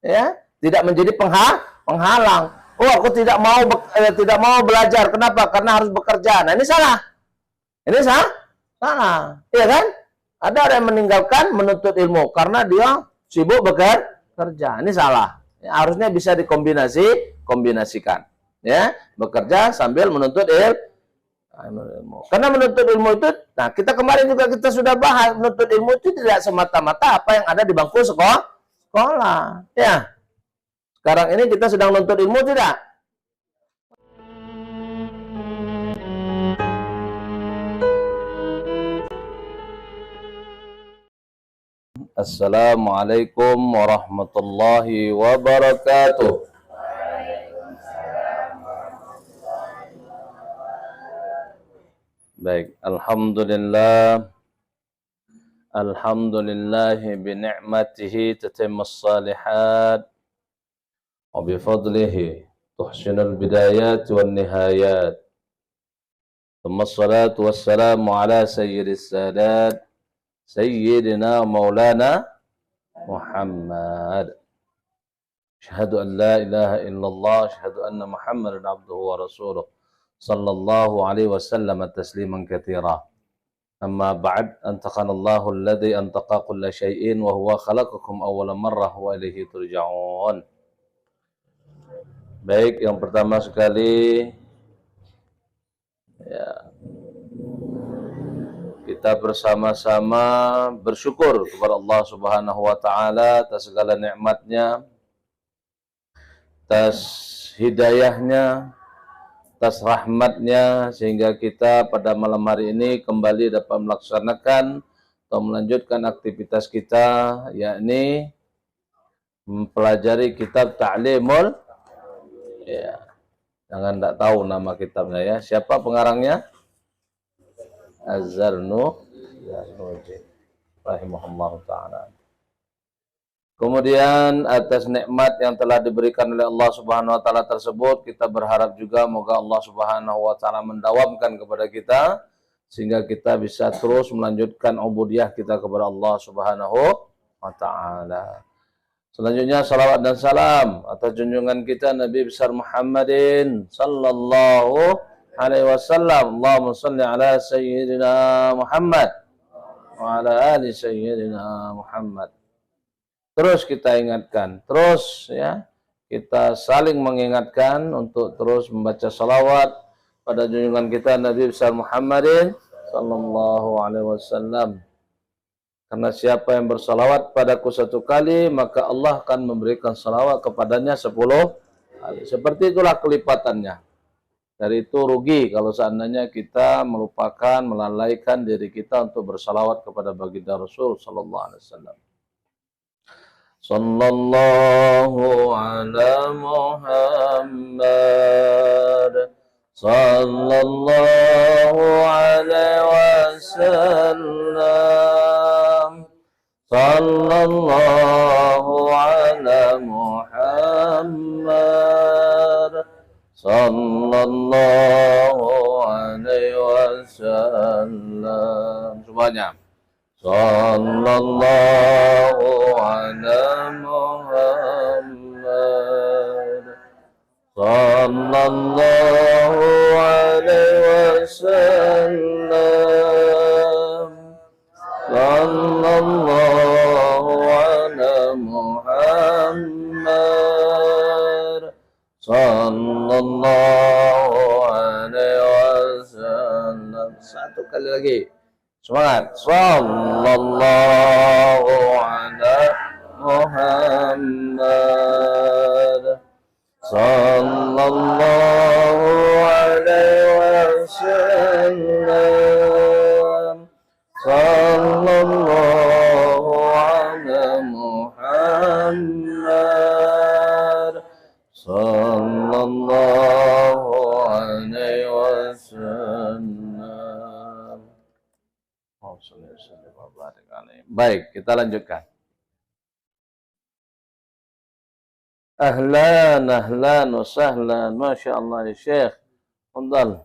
ya, tidak menjadi penghalang. Oh, aku tidak mau belajar. Kenapa? Karena harus bekerja. Nah, ini salah. Ini salah. Iya kan? Ada orang yang meninggalkan menuntut ilmu karena dia sibuk bekerja. Ini salah. Ya, harusnya bisa kombinasikan. Ya, bekerja sambil menuntut ilmu. Karena menuntut ilmu itu, nah kita kemarin juga kita sudah bahas, menuntut ilmu itu tidak semata-mata apa yang ada di bangku sekolah. Ya. Sekarang ini kita sedang menuntut ilmu tidak? Assalamualaikum warahmatullahi wabarakatuh. Baik, alhamdulillah. Alhamdulillahi bi ni'matihi tatimmus salihat wa bi fadlihi tuhsinul bidayat wan nihayat. Thumma salatu wassalamu ala sayyidis sadat sayyidina maulana Muhammad. Asyhadu an la ilaha illallah, asyhadu anna Muhammadan abduhu wa rasuluh. Sallallahu alaihi wasallam tasliman katsira. Amma ba'd, antaqanallahu alladhi antaqa kulla syai'in wa huwa khalaqakum awwala marrah wa ilaihi turja'un. Baik, yang pertama sekali ya, kita bersama-sama bersyukur kepada Allah Subhanahu wa taala atas segala nikmatnya, atas hidayahnya, atas rahmatnya, sehingga kita pada malam hari ini kembali dapat melaksanakan atau melanjutkan aktivitas kita, yakni mempelajari kitab Ta'limul, ya, jangan tak tahu nama kitabnya ya. Siapa pengarangnya? Az-Zarnuji rahimahullah ta'ala. Kemudian atas nikmat yang telah diberikan oleh Allah Subhanahu wa taala tersebut, kita berharap juga moga Allah Subhanahu wa taala mendawamkan kepada kita sehingga kita bisa terus melanjutkan ubudiyah kita kepada Allah Subhanahu wa taala. Selanjutnya salawat dan salam atas junjungan kita Nabi besar Muhammadin sallallahu alaihi wasallam. Allahumma shalli ala sayyidina Muhammad wa ala ali sayyidina Muhammad. Terus kita ingatkan, terus ya, kita saling mengingatkan untuk terus membaca salawat pada junjungan kita Nabi besar Muhammadin sallallahu alaihi wasallam. Karena siapa yang bersalawat padaku satu kali, maka Allah akan memberikan salawat kepadanya 10 kali. Seperti itulah kelipatannya. Dari itu rugi kalau seandainya kita melupakan, melalaikan diri kita untuk bersalawat kepada baginda Rasul sallallahu alaihi wasallam. Sallallahu ala Muhammad sallallahu alaihi wasallam. Sallallahu ala Muhammad sallallahu alaihi wasallam. Semuanya. Sallallahu ala Muhammad sallallahu alaihi wasallam. Sallallahu ala Muhammad sallallahu alaihi wasallam. Satu kali lagi. Semangat. Sallallahu ala Muhammad sallallahu alaihi wasallam. Sallallahu ala Muhammad sallallahu alaihi wasallam. Baik, kita lanjutkan. Ahlan, ahlan, wa sahlan. Masya Allah ya Syekh. Fadal.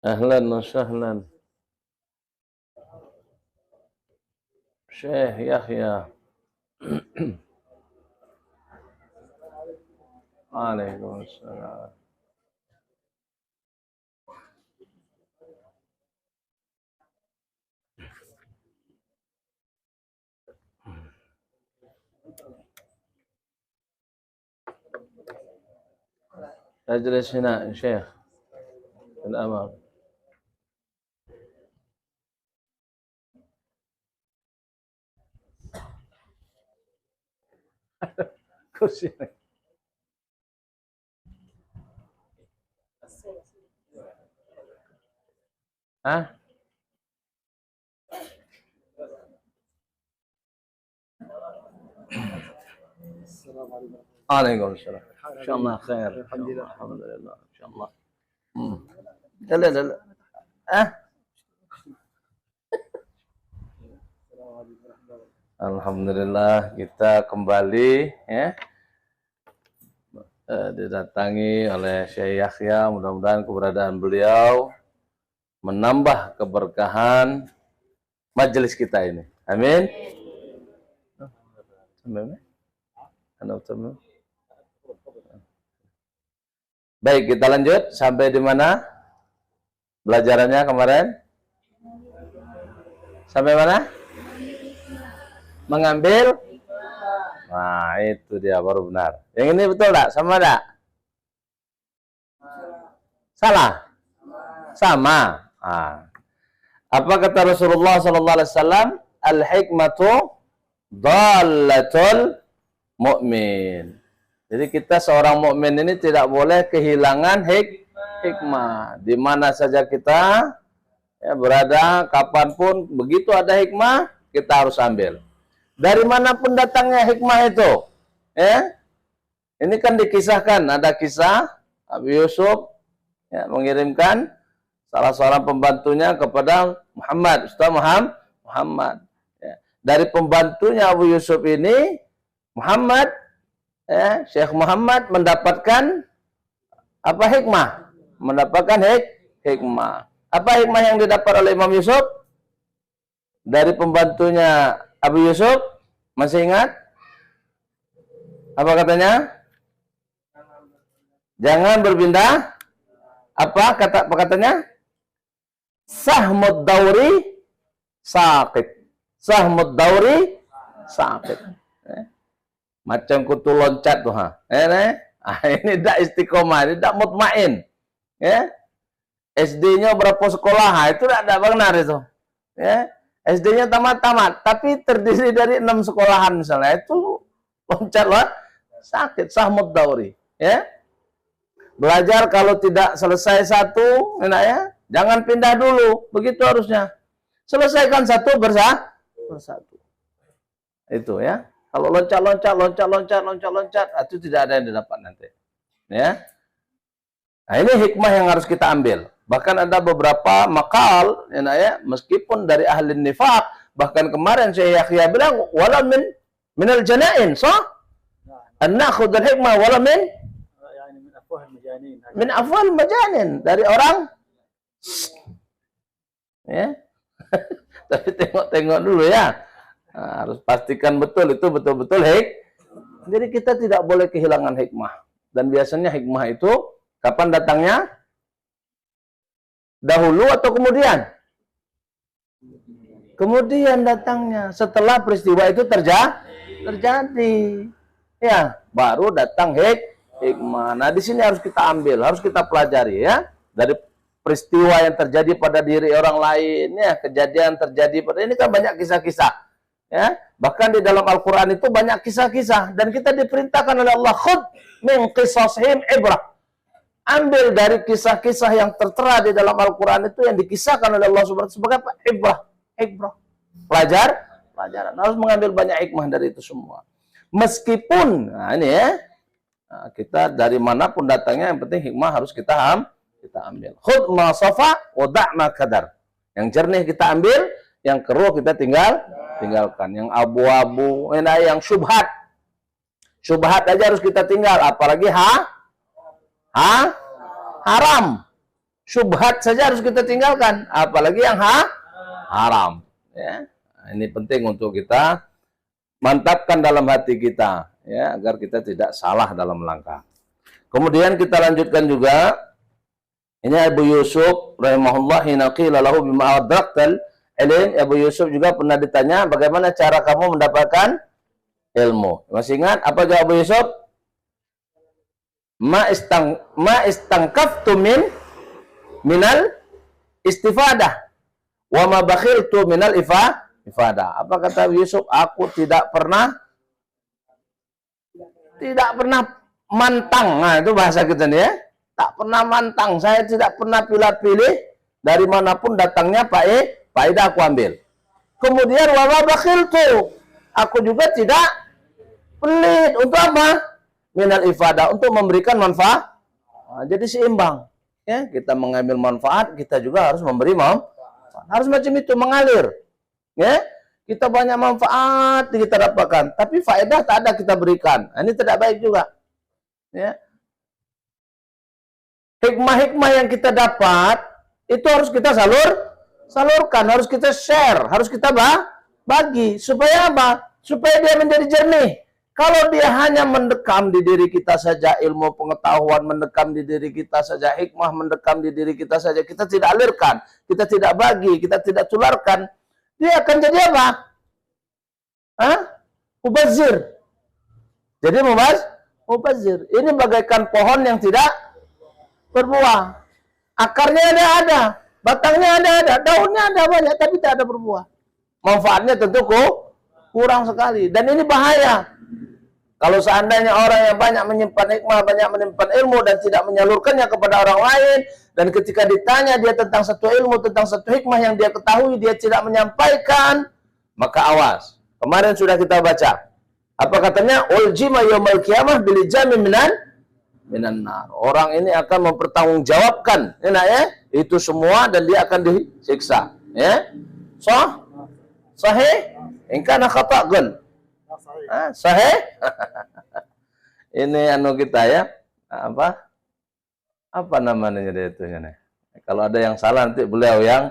Ahlan wa sahlan. Syekh Yahya. Waalaikumsalam. اجلس هنا يا شيخ في الأمام. كرسي. ها؟ عليكم السلام. إن شاء الله خير. الحمد لله. الحمد لله إن شاء الله. لا لا لا. Alhamdulillah kita kembali ya didatangi oleh Syekh Yahya. Mudah-mudahan keberadaan beliau menambah keberkahan majelis kita ini. Amin. Baik, kita lanjut sampai di mana belajarannya kemarin? Sampai mana? Mengambil. Nah, itu dia baru benar. Yang ini betul tak? Sama tak? Salah? Sama. Nah. Apa kata Rasulullah SAW? Al-hikmatu dhallatul mu'min. Jadi kita seorang mukmin ini tidak boleh kehilangan hikmah. Di mana saja kita ya, berada, kapanpun, begitu ada hikmah, kita harus ambil. Dari manapun datangnya hikmah itu. Ya. Ini kan dikisahkan, ada kisah Abu Yusuf ya, mengirimkan salah seorang pembantunya kepada Muhammad, Ustaz Muhammad. Ya. Dari pembantunya Abu Yusuf ini, Muhammad, ya, Syekh Muhammad mendapatkan apa hikmah? Mendapatkan hikmah. Apa hikmah yang didapat oleh Imam Yusuf? Dari pembantunya Abu Yusuf, masih ingat? Apa katanya? Jangan berpindah. Apa katanya? Sahmud dauri saqit. Sahmud dauri saqit. Macam kutu loncat tuh ha. Ini tidak istiqomah, tidak mutmain. Ya. SD-nya berapa sekolah? Itu tidak benar itu. Ya. SD-nya tamat-tamat, tapi terdiri dari 6 sekolahan misalnya. Itu loncatlah sakit, sahmud dauri. Ya. Belajar kalau tidak selesai satu, ya, jangan pindah dulu. Begitu harusnya. Selesaikan satu bersatu. Itu ya. Kalau loncat, itu tidak ada yang didapat nanti. Ya. Nah, ini hikmah yang harus kita ambil. Bahkan ada beberapa makal, ya, meskipun dari ahli nifaq, bahkan kemarin Syekh Yahya bilang, wala minal janain, sah? An nakhudh al-hikmah wala min afwal majanin, dari orang. Ya. Tapi tengok dulu ya. Nah, harus pastikan betul itu betul-betul Jadi kita tidak boleh kehilangan hikmah. Dan biasanya hikmah itu kapan datangnya? Dahulu atau kemudian? Kemudian datangnya. Setelah peristiwa itu terjadi. Ya, baru datang hikmah. Nah, di sini harus kita ambil, harus kita pelajari ya. Dari peristiwa yang terjadi pada diri orang lain, ya, kejadian terjadi pada ini kan banyak kisah-kisah. Ya, bahkan di dalam Al-Qur'an itu banyak kisah-kisah dan kita diperintahkan oleh Allah, khudh min qisasihim ibrah. Ambil dari kisah-kisah yang tertera di dalam Al-Qur'an itu yang dikisahkan oleh Allah Subhanahu sebagai apa? Ibrah. Pelajaran. Harus mengambil banyak hikmah dari itu semua. Meskipun nah ini ya, nah, kita dari manapun datangnya yang penting hikmah harus kita ambil. Khudh ma safa wa da' ma kadar. Yang jernih kita ambil, yang keruh kita tinggalkan. Yang abu-abu, yang syubhat. Syubhat aja harus kita tinggal, apalagi haram. Syubhat saja harus kita tinggalkan, apalagi yang haram. Ya. Nah, ini penting untuk kita mantapkan dalam hati kita, ya, agar kita tidak salah dalam melangkah. Kemudian kita lanjutkan juga, ini Abu Yusuf rahimahullah hina qila lahu bima adraktal ilm. Abu Yusuf juga pernah ditanya bagaimana cara kamu mendapatkan ilmu. Masih ingat apa jawab Abu Yusuf? Ma istangkaftu minal istifadah wa ma bakhiltu minal ifadah. Apa kata Abu Yusuf? Aku tidak pernah mantang. Nah, itu bahasa kita nih ya. Tak pernah mantang. Saya tidak pernah pilih-pilih dari manapun datangnya faedah aku ambil. Kemudian wa ma bakhiltu. Aku juga tidak pelit. Untuk apa? Minal ifadah, untuk memberikan manfaat. Nah, jadi seimbang. Ya, kita mengambil manfaat, kita juga harus memberi manfaat. Harus macam itu, mengalir. Ya, kita banyak manfaat kita dapatkan, tapi faedah tak ada kita berikan. Nah, ini tidak baik juga. Ya. Hikmah-hikmah yang kita dapat itu harus kita salurkan, harus kita share, harus kita bagi. Supaya apa? Supaya dia menjadi jernih. Kalau dia hanya mendekam di diri kita saja, ilmu pengetahuan mendekam di diri kita saja, hikmah mendekam di diri kita saja, kita tidak alirkan, kita tidak bagi, kita tidak tularkan, dia akan jadi apa? Mubazir. Jadi mubazir. Ini bagaikan pohon yang tidak berbuah. Akarnya ada, batangnya ada, daunnya ada banyak, tapi tidak ada berbuah. Manfaatnya tentu kurang sekali. Dan ini bahaya. Kalau seandainya orang yang banyak menyimpan hikmah, banyak menyimpan ilmu dan tidak menyalurkannya kepada orang lain, dan ketika ditanya dia tentang satu ilmu, tentang satu hikmah yang dia ketahui, dia tidak menyampaikan, maka awas. Kemarin sudah kita baca. Apa katanya? Uljima yaumal qiyamah bilijami minan nar. Orang ini akan mempertanggungjawabkan, ya, itu semua dan dia akan disiksa. Ya. Sahih? In kana khata'an. Sahih? Ini anu kita ya. Apa namanya dia itu ya. Kalau ada yang salah nanti beliau yang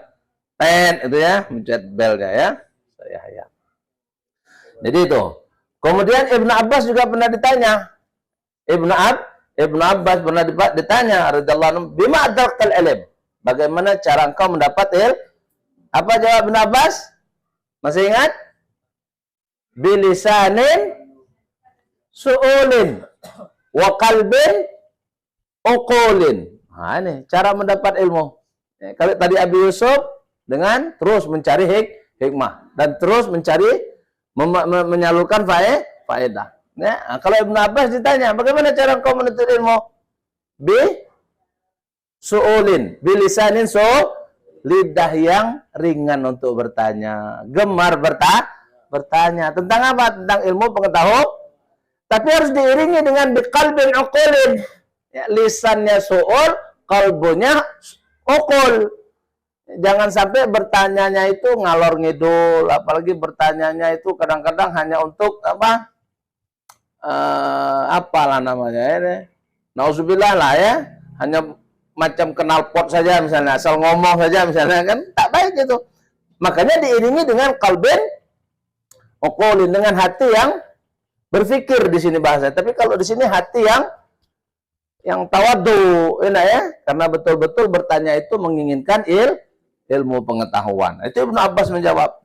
itu ya, mencet belnya ya. Saya ya. Jadi itu. Kemudian Ibnu Abbas juga pernah ditanya. Ibnu Abbas pernah ditanya radhiyallahu anhu, bima adraktal ilm? Bagaimana cara engkau mendapat ilmu? Apa jawab Ibnu Abbas? Masih ingat? Bilisanin su'ulin wa qalbin uqulin. Nah, ini cara mendapat ilmu. Ya, kalau tadi Abi Yusuf dengan terus mencari hikmah dan terus mencari menyalurkan faedah. Ya, nah, kalau Ibnu Abbas ditanya, bagaimana cara engkau menuntut ilmu? Su'ulin, bilisanin lidah yang ringan untuk bertanya, gemar bertanya tentang apa? Tentang ilmu pengetahuan. Tapi harus diiringi dengan biqalbin uqulin. Ya, lisannya su'ul, kalbunya uqul. Jangan sampai bertanyanya itu ngalor ngidul, apalagi bertanyanya itu kadang-kadang hanya untuk apa? Apalah namanya ini. Nauzubillah lah ya. Hanya macam kenal pot saja misalnya, asal ngomong saja misalnya, kan tak baik itu. Makanya diiringi dengan kalbin uqulin, dengan hati yang berpikir di sini bahasa. Tapi kalau di sini hati yang tawadu, enak ya, karena betul-betul bertanya itu menginginkan ilmu pengetahuan. Itu Ibnu Abbas menjawab.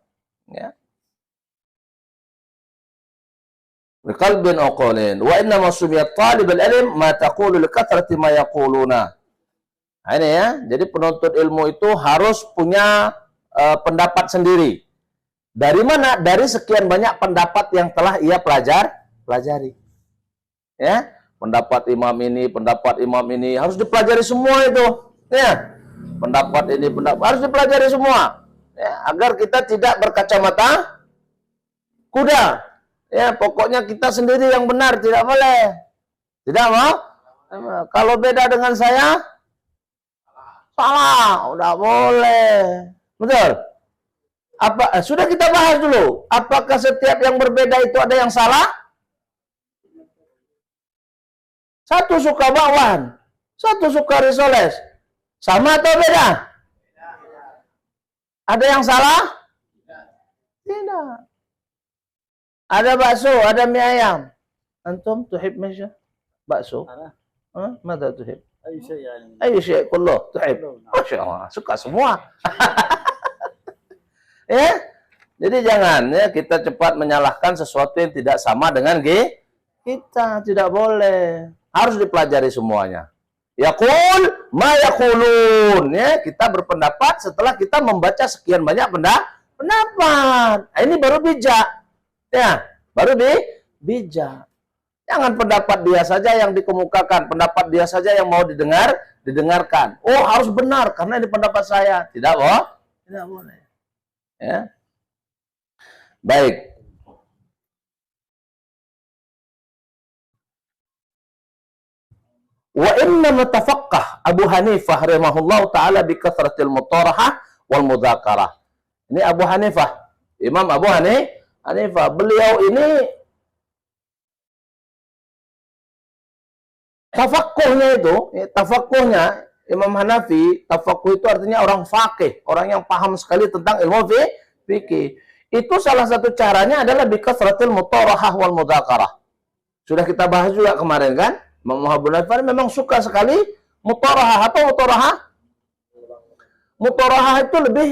Ya. Biqalbin uqulin. Wa inna ma sumiyat talibul ilm ma taqulu li kathrati ma yaquluna. Nah, ini ya. Jadi penuntut ilmu itu harus punya pendapat sendiri. Dari mana? Dari sekian banyak pendapat yang telah ia pelajari. Ya, pendapat imam ini harus dipelajari semua itu. Ya. Pendapat ini harus dipelajari semua. Ya, agar kita tidak berkacamata kuda. Ya, pokoknya kita sendiri yang benar, tidak boleh. Tidak mau? Kalau beda dengan saya, salah, udah boleh. Betul? Sudah kita bahas dulu. Apakah setiap yang berbeda itu ada yang salah? Satu suka bakwan, satu suka risoles. Sama atau beda? Ada yang salah? Tidak. Ada bakso, ada mie ayam. Antum tuhib masya? Bakso? Mada tuhib? أي شيء يعني. أي شيء كله tuhib. Masya Allah, suka semua. Ya, jadi jangan ya kita cepat menyalahkan sesuatu yang tidak sama dengan kita. Tidak boleh. Harus dipelajari semuanya. Yaqul ma yaqulun, ya, kita berpendapat setelah kita membaca sekian banyak pendapat. Nah, ini baru bijak. Ya, baru bijak. Jangan pendapat dia saja yang dikemukakan, pendapat dia saja yang mau didengarkan. Oh, harus benar karena ini pendapat saya. Tidak boleh. Ya. Baik. Wa inna mutafaqqah Abu Hanifah rahimahullahu taala bi kathratil mutarahah wal mudzakarah. Ini Abu Hanifah, Imam Abu Hanifah. Beliau ini tafaqquhnya Imam Hanafi, tafaqquh itu artinya orang faqih, orang yang paham sekali tentang ilmu fikih. Itu salah satu caranya adalah bi kathratil mutarahah wal mudzakarah. Sudah kita bahas juga kemarin kan? Imam Abu Hanifah memang suka sekali mutarahah. Apa mutarahah? Mutarahah itu lebih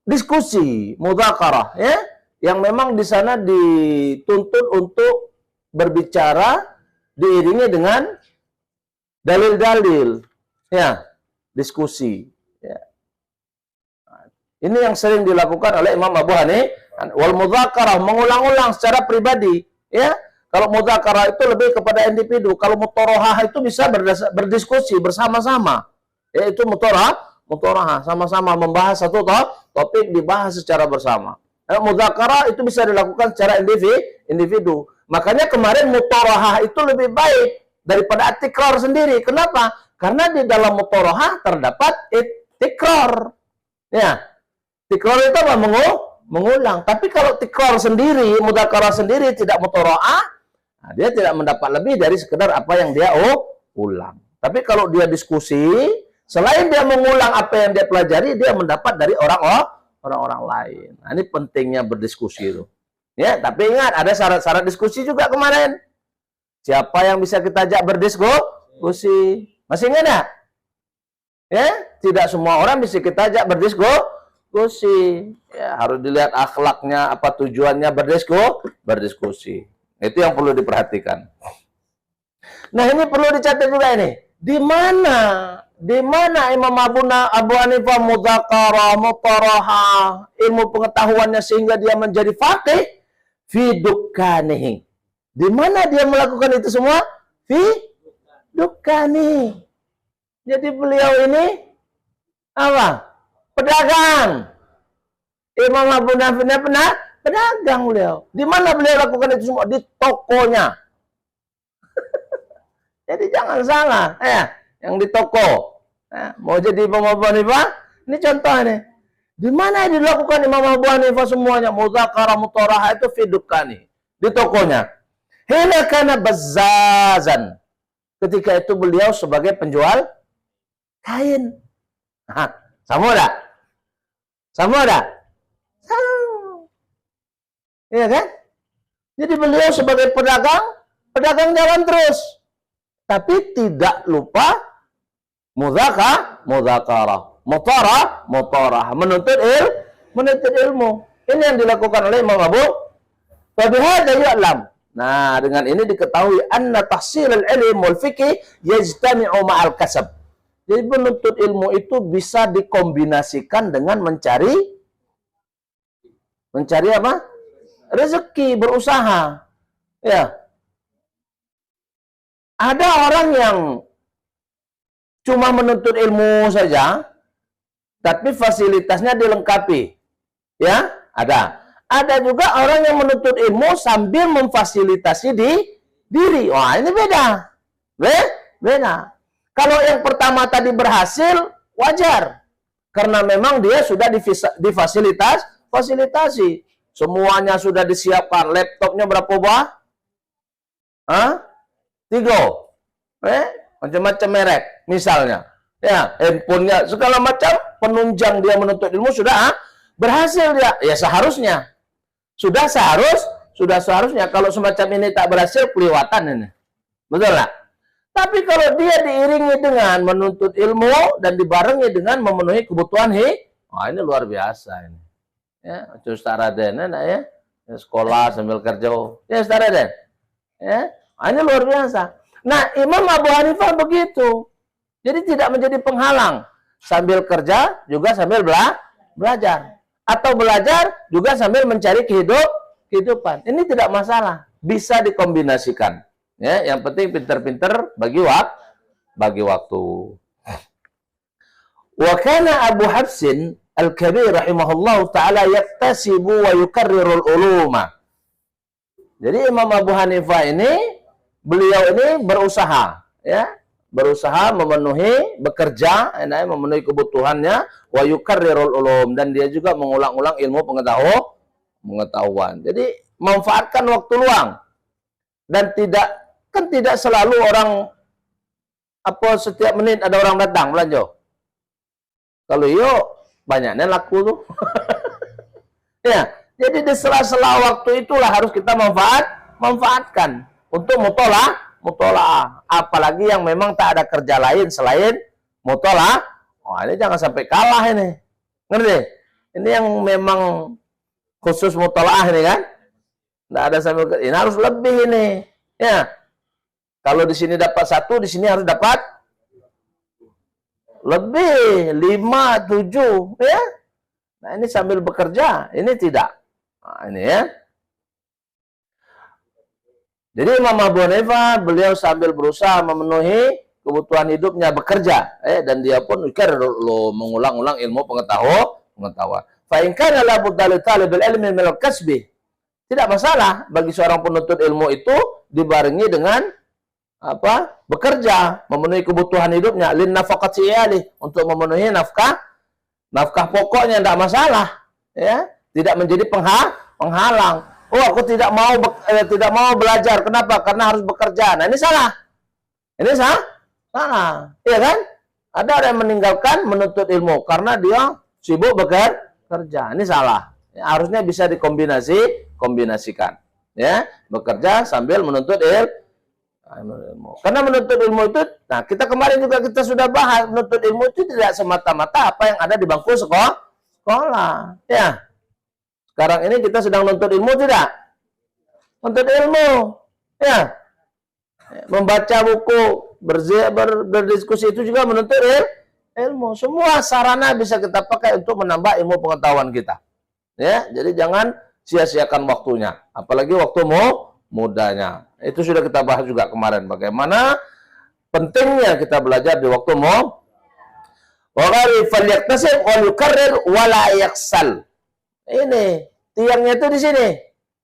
diskusi, mudzakarah, ya, yang memang di sana dituntut untuk berbicara diiringi dengan dalil-dalil, ya, diskusi. Ya. Ini yang sering dilakukan oleh Imam Abu Hanifah. Wal mudzakarah, mengulang-ulang secara pribadi, ya. Kalau mudzakarah itu lebih kepada individu. Kalau mutarahah itu bisa berdiskusi bersama-sama. Yaitu mutarahah, sama-sama membahas satu topik dibahas secara bersama. Mudzakarah itu bisa dilakukan secara individu. Makanya kemarin mutarahah itu lebih baik daripada tikrar sendiri. Kenapa? Karena di dalam mutarahah terdapat tikrar. Ya. Tikrar itu apa? Mengulang. Tapi kalau tikrar sendiri, mudzakarah sendiri tidak mutarahah, nah, dia tidak mendapat lebih dari sekedar apa yang dia ulang. Tapi kalau dia diskusi, selain dia mengulang apa yang dia pelajari, dia mendapat dari orang-orang lain. Nah, ini pentingnya berdiskusi itu. Ya, tapi ingat ada syarat-syarat diskusi juga kemarin. Siapa yang bisa kita ajak berdiskusi? Masih ingat ya? Ya, tidak semua orang bisa kita ajak berdiskusi. Ya, harus dilihat akhlaknya, apa tujuannya berdiskusi. Itu yang perlu diperhatikan. Nah, ini perlu dicatat juga ini. Di mana Imam Abu Hanifah mudzakarah, mutarahah, ilmu pengetahuannya sehingga dia menjadi faqih? Fi dukkanihi. Di mana dia melakukan itu semua? Fi dukkani. Jadi beliau ini apa? Pedagang. Imam Abu Hanifah pedagang beliau. Di mana beliau lakukan itu semua? Di tokonya. Jadi jangan salah, ya, yang di toko. Ya, mau jadi Imam Abu Hanifah? Ini contohnya. Di mana dilakukan Imam Abu Hanifah semuanya? Mudzakarah, mutarahah itu fi dukkani. Di tokonya. Hina kana bazzazan. Ketika itu beliau sebagai penjual kain. Nah, sama enggak? Sama enggak? Sama. Iya kan? Jadi beliau sebagai pedagang jalan terus. Tapi tidak lupa mudzakarah, mutarah, menuntut ilmu. Ini yang dilakukan oleh Imam Abu. Wa bihadza ya'lam. Nah, dengan ini diketahui anna tahsilul ilm wal fiqh yajtami'u ma'al kasab. Jadi menuntut ilmu itu bisa dikombinasikan dengan mencari apa? Rezeki, berusaha. Ya. Ada orang yang cuma menuntut ilmu saja, tapi fasilitasnya dilengkapi. Ya, ada. Ada juga orang yang menuntut ilmu sambil memfasilitasi diri. Wah, ini beda. Beda. Kalau yang pertama tadi berhasil, wajar. Karena memang dia sudah fasilitasi. Semuanya sudah disiapkan. Laptopnya berapa buah? 3. Macam-macam merek, misalnya. Ya, handphonenya, segala macam penunjang dia menuntut ilmu sudah berhasil dia. Ya, seharusnya. Sudah seharusnya kalau semacam ini tak berhasil kelewatan ini. Betul nggak? Tapi kalau dia diiringi dengan menuntut ilmu dan dibarengi dengan memenuhi kebutuhan ini luar biasa ini. Ya, Ustaz Raden, ya. Sekolah sambil kerja. Ya, Ustaz Raden. Ya, ini luar biasa. Nah, Imam Abu Hanifah begitu. Jadi tidak menjadi penghalang. Sambil kerja juga sambil belajar. Atau belajar juga sambil mencari kehidupan. Ini tidak masalah. Bisa dikombinasikan. Ya, yang penting pinter-pinter bagi waktu. Wa kana Abu Hafsin Al-Kabir rahimahullah ta'ala yaktasibu wa yukarrirul uluma. Jadi Imam Abu Hanifah ini, beliau ini berusaha, ya, berusaha bekerja, memenuhi kebutuhannya, wa yukarrirul ulum, dan dia juga mengulang-ulang ilmu pengetahuan. Jadi manfaatkan waktu luang, dan tidak selalu orang setiap menit ada orang datang belanja. Kalau banyaknya laku tuh. Ya, jadi di sela-sela waktu itulah harus kita manfaatkan untuk mutolaah. Apalagi yang memang tak ada kerja lain selain mutolaah. Ini jangan sampai kalah ini. Ngerti? Ini yang memang khusus mutolaah ini kan. Nggak ada sambil ini harus lebih ini. Ya. Kalau di sini dapat 1, di sini harus dapat lebih 5, 7, ya. Nah, ini sambil bekerja, ini tidak. Nah, ini ya. Jadi Imam Abu Hanifah beliau sambil berusaha memenuhi kebutuhan hidupnya bekerja, dan dia pun mengulang-ulang ilmu pengetahuan. Fa in kana la budda li talibil ilmi min al-kasbi. Tidak masalah bagi seorang penuntut ilmu itu dibarengi dengan bekerja, memenuhi kebutuhan hidupnya, lin nafaqati iyali, untuk memenuhi nafkah pokoknya, tidak masalah, ya, tidak menjadi penghalang. Aku tidak mau belajar, kenapa? Karena harus bekerja. Nah, ini salah. Salah, iya kan? Ada orang yang meninggalkan menuntut ilmu karena dia sibuk bekerja. Ini salah. Ya, harusnya bisa dikombinasikan, ya, bekerja sambil menuntut ilmu. Karena menuntut ilmu itu, nah kita kemarin juga kita sudah bahas, menuntut ilmu itu tidak semata-mata apa yang ada di bangku sekolah. Ya. Sekarang ini kita sedang menuntut ilmu tidak? Menuntut ilmu. Ya. Membaca buku, berdiskusi itu juga menuntut ilmu. Semua sarana bisa kita pakai untuk menambah ilmu pengetahuan kita. Ya, jadi jangan sia-siakan waktunya, apalagi waktu mudanya. Itu sudah kita bahas juga kemarin, bagaimana pentingnya kita belajar di waktu Ini tiangnya itu di sini.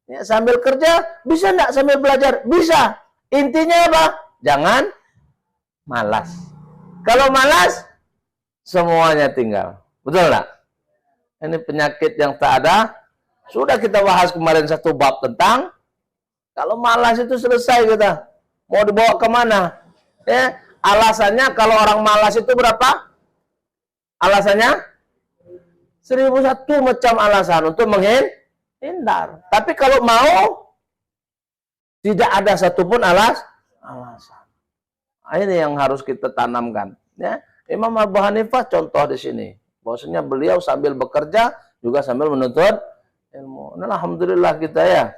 Ya, sambil kerja bisa enggak, sambil belajar bisa. Intinya apa? Jangan malas. Kalau malas semuanya tinggal. Betul enggak? Ini penyakit yang tak ada. Sudah kita bahas kemarin satu bab tentang kalau malas itu selesai kita. Mau dibawa kemana? Ya, alasannya kalau orang malas itu berapa? Alasannya 1001 macam alasan untuk menghindar. Tapi kalau mau, tidak ada satupun alasan. Ini yang harus kita tanamkan. Ya, Imam Abu Hanifah contoh di sini. Bahwasanya beliau sambil bekerja juga sambil menuntut ilmu. Nah, alhamdulillah kita ya.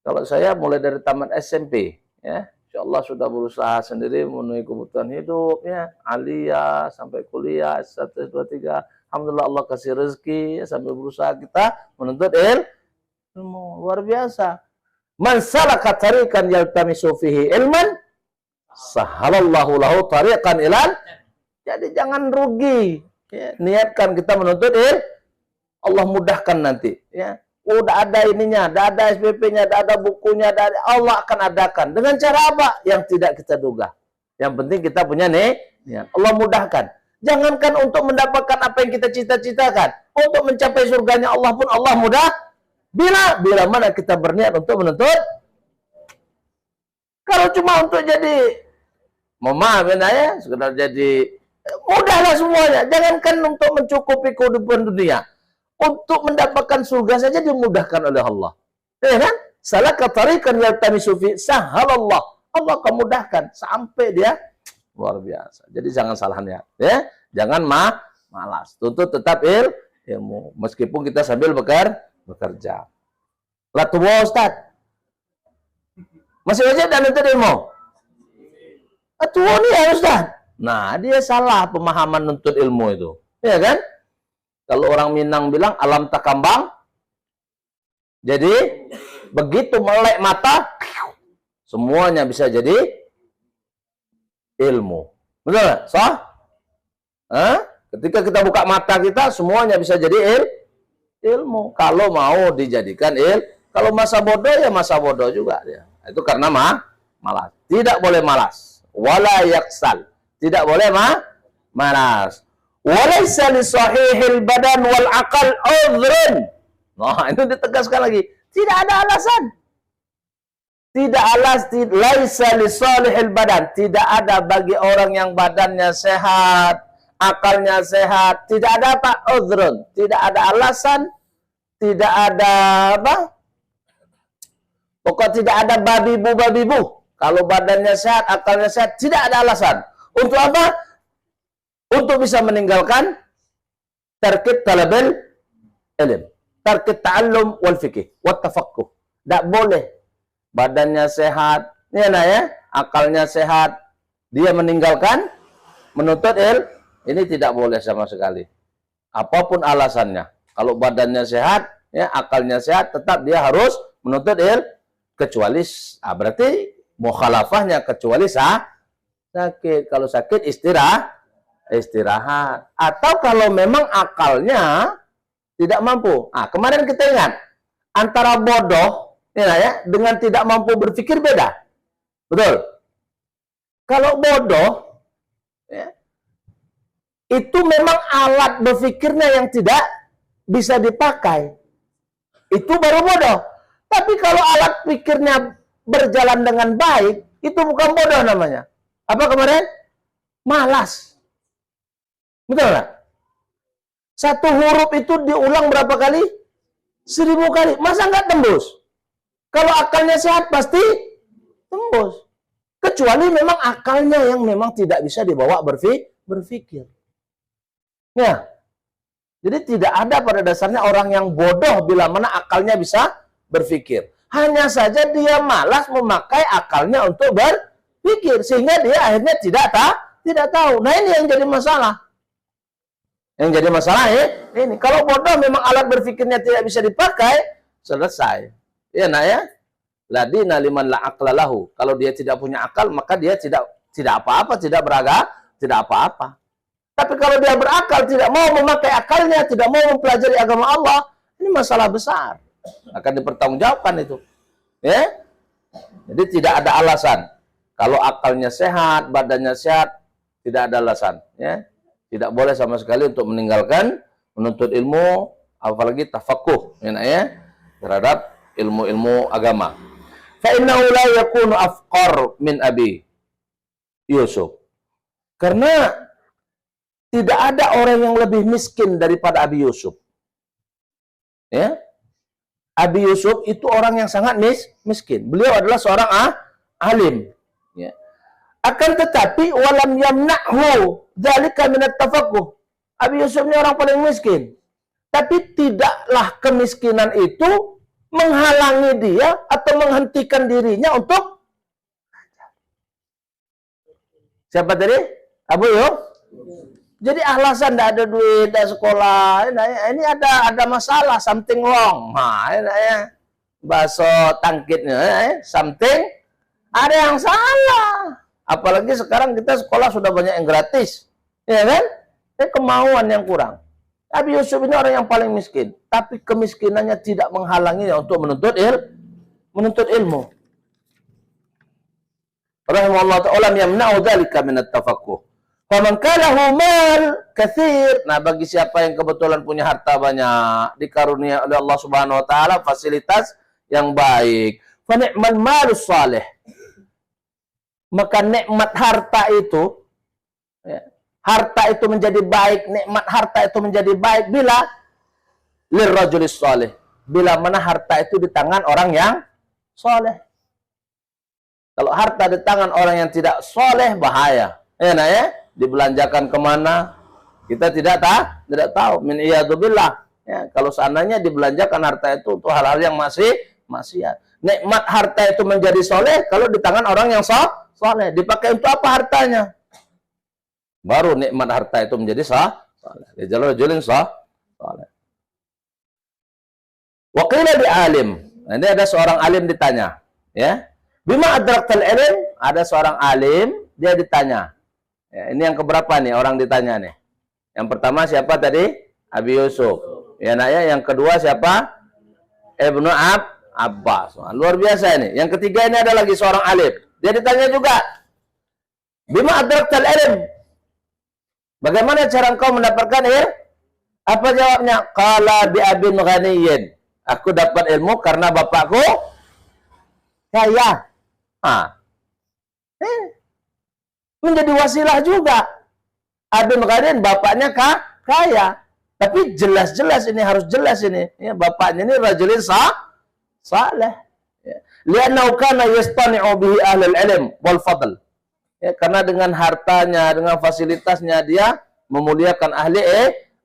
Kalau saya mulai dari tamat SMP, ya, insyaallah sudah berusaha sendiri memenuhi kebutuhan hidup, ya, aliyah sampai kuliah S1, S2, 3. Alhamdulillah Allah kasih rezeki, ya, sambil berusaha kita menuntut ilmu. Luar biasa. Man salaka tariqan yaltamisu fihi ilman, sahalallahu lahu tariqan ilal. Jadi jangan rugi. Ya, niatkan kita menuntut ilmu, Allah mudahkan nanti, ya. Udah ada ininya, udah ada SPP-nya, udah ada bukunya, Allah akan adakan. Dengan cara apa? Yang tidak kita duga. Yang penting kita punya niat. Allah mudahkan. Jangankan untuk mendapatkan apa yang kita cita-citakan, untuk mencapai surganya Allah pun Allah mudah. Bila mana kita berniat untuk menuntut. Kalau cuma untuk jadi, maafin ya, sekedar jadi, mudahlah semuanya. Jangankan untuk mencukupi kehidupan dunia. untuk mendapatkan surga saja dimudahkan oleh Allah. Ya kan? Salaka tariqan yaltamisu fi sahalallah. Allah akan mudahkan sampai dia luar biasa. Jadi jangan salah niat, ya. Jangan malas. Tuntut tetap ilmu meskipun kita sambil bekerja. Lah tua Ustaz. Masih aja dan nuntut ilmu. Tua nih ya Ustaz. Nah, dia salah pemahaman nuntut ilmu itu. Ya kan? Kalau orang Minang bilang alam takambang. Jadi begitu melek mata, semuanya bisa jadi ilmu. Betul nggak? Sah? Ketika kita buka mata kita, semuanya bisa jadi ilmu. Kalau mau dijadikan kalau masa bodoh ya masa bodoh juga dia. Itu karena malas. Tidak boleh malas. Wala yaksal. Tidak boleh malas. Walaysa li sahihil badan wal aqal udhrun. Nah, itu ditegaskan lagi. Tidak ada alasan. Laisa li salihil badan. Tidak ada bagi orang yang badannya sehat, akalnya sehat, tidak ada apa? Udhrun. Tidak ada alasan, tidak ada apa? Pokok tidak ada babibu. Kalau badannya sehat, akalnya sehat, tidak ada alasan. Untuk apa? Untuk bisa meninggalkan tarkit talabil ilm, tarkit ta'allum wal fikih, wat tafaqquh. Tidak boleh. Badannya sehat, ya, akalnya sehat, dia meninggalkan menuntut ini tidak boleh sama sekali. Apapun alasannya. Kalau badannya sehat, ya, akalnya sehat, tetap dia harus menuntut kecuali berarti mukhalafahnya kecuali sakit. Kalau sakit istirahat. Atau kalau memang akalnya tidak mampu. Kemarin kita ingat antara bodoh ya, dengan tidak mampu berpikir beda. Betul? Kalau bodoh ya, itu memang alat berpikirnya yang tidak bisa dipakai. Itu baru bodoh. Tapi kalau alat pikirnya berjalan dengan baik, itu bukan bodoh namanya. Apa kemarin? Malas. Betul nggak? Satu huruf itu diulang berapa kali? 1000 kali. Masa nggak tembus? Kalau akalnya sehat pasti tembus. Kecuali memang akalnya yang memang tidak bisa dibawa berpikir. Ya. Jadi tidak ada pada dasarnya orang yang bodoh bila mana akalnya bisa berpikir. Hanya saja dia malas memakai akalnya untuk berpikir. Sehingga dia akhirnya tidak tahu. Nah ini yang jadi masalah. Yang jadi masalah ini. Kalau bodoh memang alat berpikirnya tidak bisa dipakai, selesai. Ya nak ya, ladina liman la aqlalahu. Kalau dia tidak punya akal, maka dia tidak apa-apa, tidak apa-apa. Tapi kalau dia berakal, tidak mau memakai akalnya, tidak mau mempelajari agama Allah, ini masalah besar. Akan dipertanggungjawabkan itu. Ya? Jadi tidak ada alasan. Kalau akalnya sehat, badannya sehat, tidak ada alasan. Ya? Tidak boleh sama sekali untuk meninggalkan menuntut ilmu, apalagi tafaqquh ya, terhadap ilmu-ilmu agama. Fa innahu la yakunu afqar min Abi Yusuf. Karena tidak ada orang yang lebih miskin daripada Abi Yusuf. Ya. Abi Yusuf itu orang yang sangat miskin. Beliau adalah seorang alim. Ya. Akan tetapi walam yamna'hu dzalika min at-tafaqquh. Abi Yusuf ini orang paling miskin. Tapi tidaklah kemiskinan itu menghalangi dia atau menghentikan dirinya untuk siapa tadi? Abu Yusuf. Jadi alasan tidak ada duit, tidak sekolah, ini ada masalah, something wrong. Nah, ini ya, bakso tangkitnya, something ada yang salah. Apalagi sekarang kita sekolah sudah banyak yang gratis, ya kan? Ini kemauan yang kurang. Abi Yusuf ini orang yang paling miskin, tapi kemiskinannya tidak menghalanginya untuk menuntut ilmu. Rahimahullah ta'ala yamna'u dzalika min at-tafaqquh. Faman kalahu mal katsir. Nah, bagi siapa yang kebetulan punya harta banyak, dikarunia oleh Allah Subhanahu wa taala fasilitas yang baik, fa ni'mal malus salih. Maka nikmat harta itu harta itu menjadi baik, nikmat harta itu menjadi baik bila lirrajulis salih. Bila mana harta itu di tangan orang yang soleh. Kalau harta di tangan orang yang tidak soleh, bahaya. Nah ya, dibelanjakan kemana? Kita tidak tahu. Min iyadzubillah. Ya, kalau seandainya dibelanjakan harta itu untuk hal-hal yang maksiat. Nikmat harta itu menjadi soleh kalau di tangan orang yang soleh. Dipakai untuk apa hartanya? Baru nikmat harta itu menjadi soleh. Rajulin soleh. Wa qila li alim. Nah, ini ada seorang alim ditanya, ya. Bima adraktal ilm? Ada seorang alim, dia ditanya. Ya, ini yang keberapa nih orang ditanya nih? Yang pertama siapa tadi? Abi Yusuf. Ya, nah, ya. Yang kedua siapa? Ibnu Abbas. Nah, luar biasa ini. Yang ketiga ini ada lagi seorang alim. Dia ditanya juga. Bima adraktal ilm? Bagaimana cara engkau mendapatkan ilmu? Apa jawabnya? Qala bi abin ghaniyyin. Aku dapat ilmu karena bapakku kaya. Menjadi wasilah juga. Abin ghaniyyin bapaknya kaya. Tapi jelas-jelas ini harus jelas ini. Ya, bapaknya ini rajulin saleh. Ya. Li'annahu kana yastani'u bihi ahlul ilm wal fadl. Ya, karena dengan hartanya, dengan fasilitasnya dia memuliakan ahli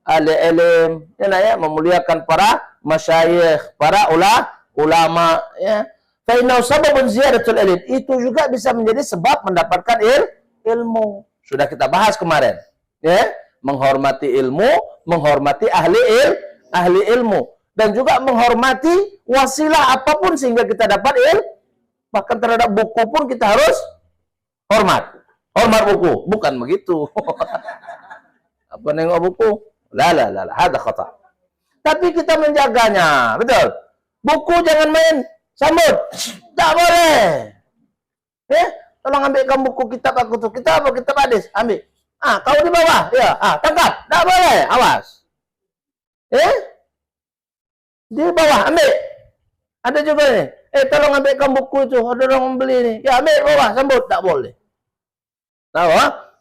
ilm, ya, memuliakan para masyayikh, para ulama, ya. Fa innahu sababun ziyadatul ilm. Itu juga bisa menjadi sebab mendapatkan ilmu. Sudah kita bahas kemarin, ya. Menghormati ilmu, menghormati ahli ilmu, dan juga menghormati wasilah apapun sehingga kita dapat ilmu. Bahkan terhadap buku pun kita harus hormat buku, bukan begitu. Apa nengok buku? La, ada khata. Tapi kita menjaganya, betul. Buku jangan main sambut, tak boleh. Tolong ambilkan buku kitab aku tuh, kitab hadis, ambil. Kau di bawah, ya, tangkap, tak boleh, awas. Di bawah, ambil. Ada juga nih, tolong ambilkan buku itu, ada orang membeli ini. Ya, ambil bawah, sambut, tak boleh. Tahu?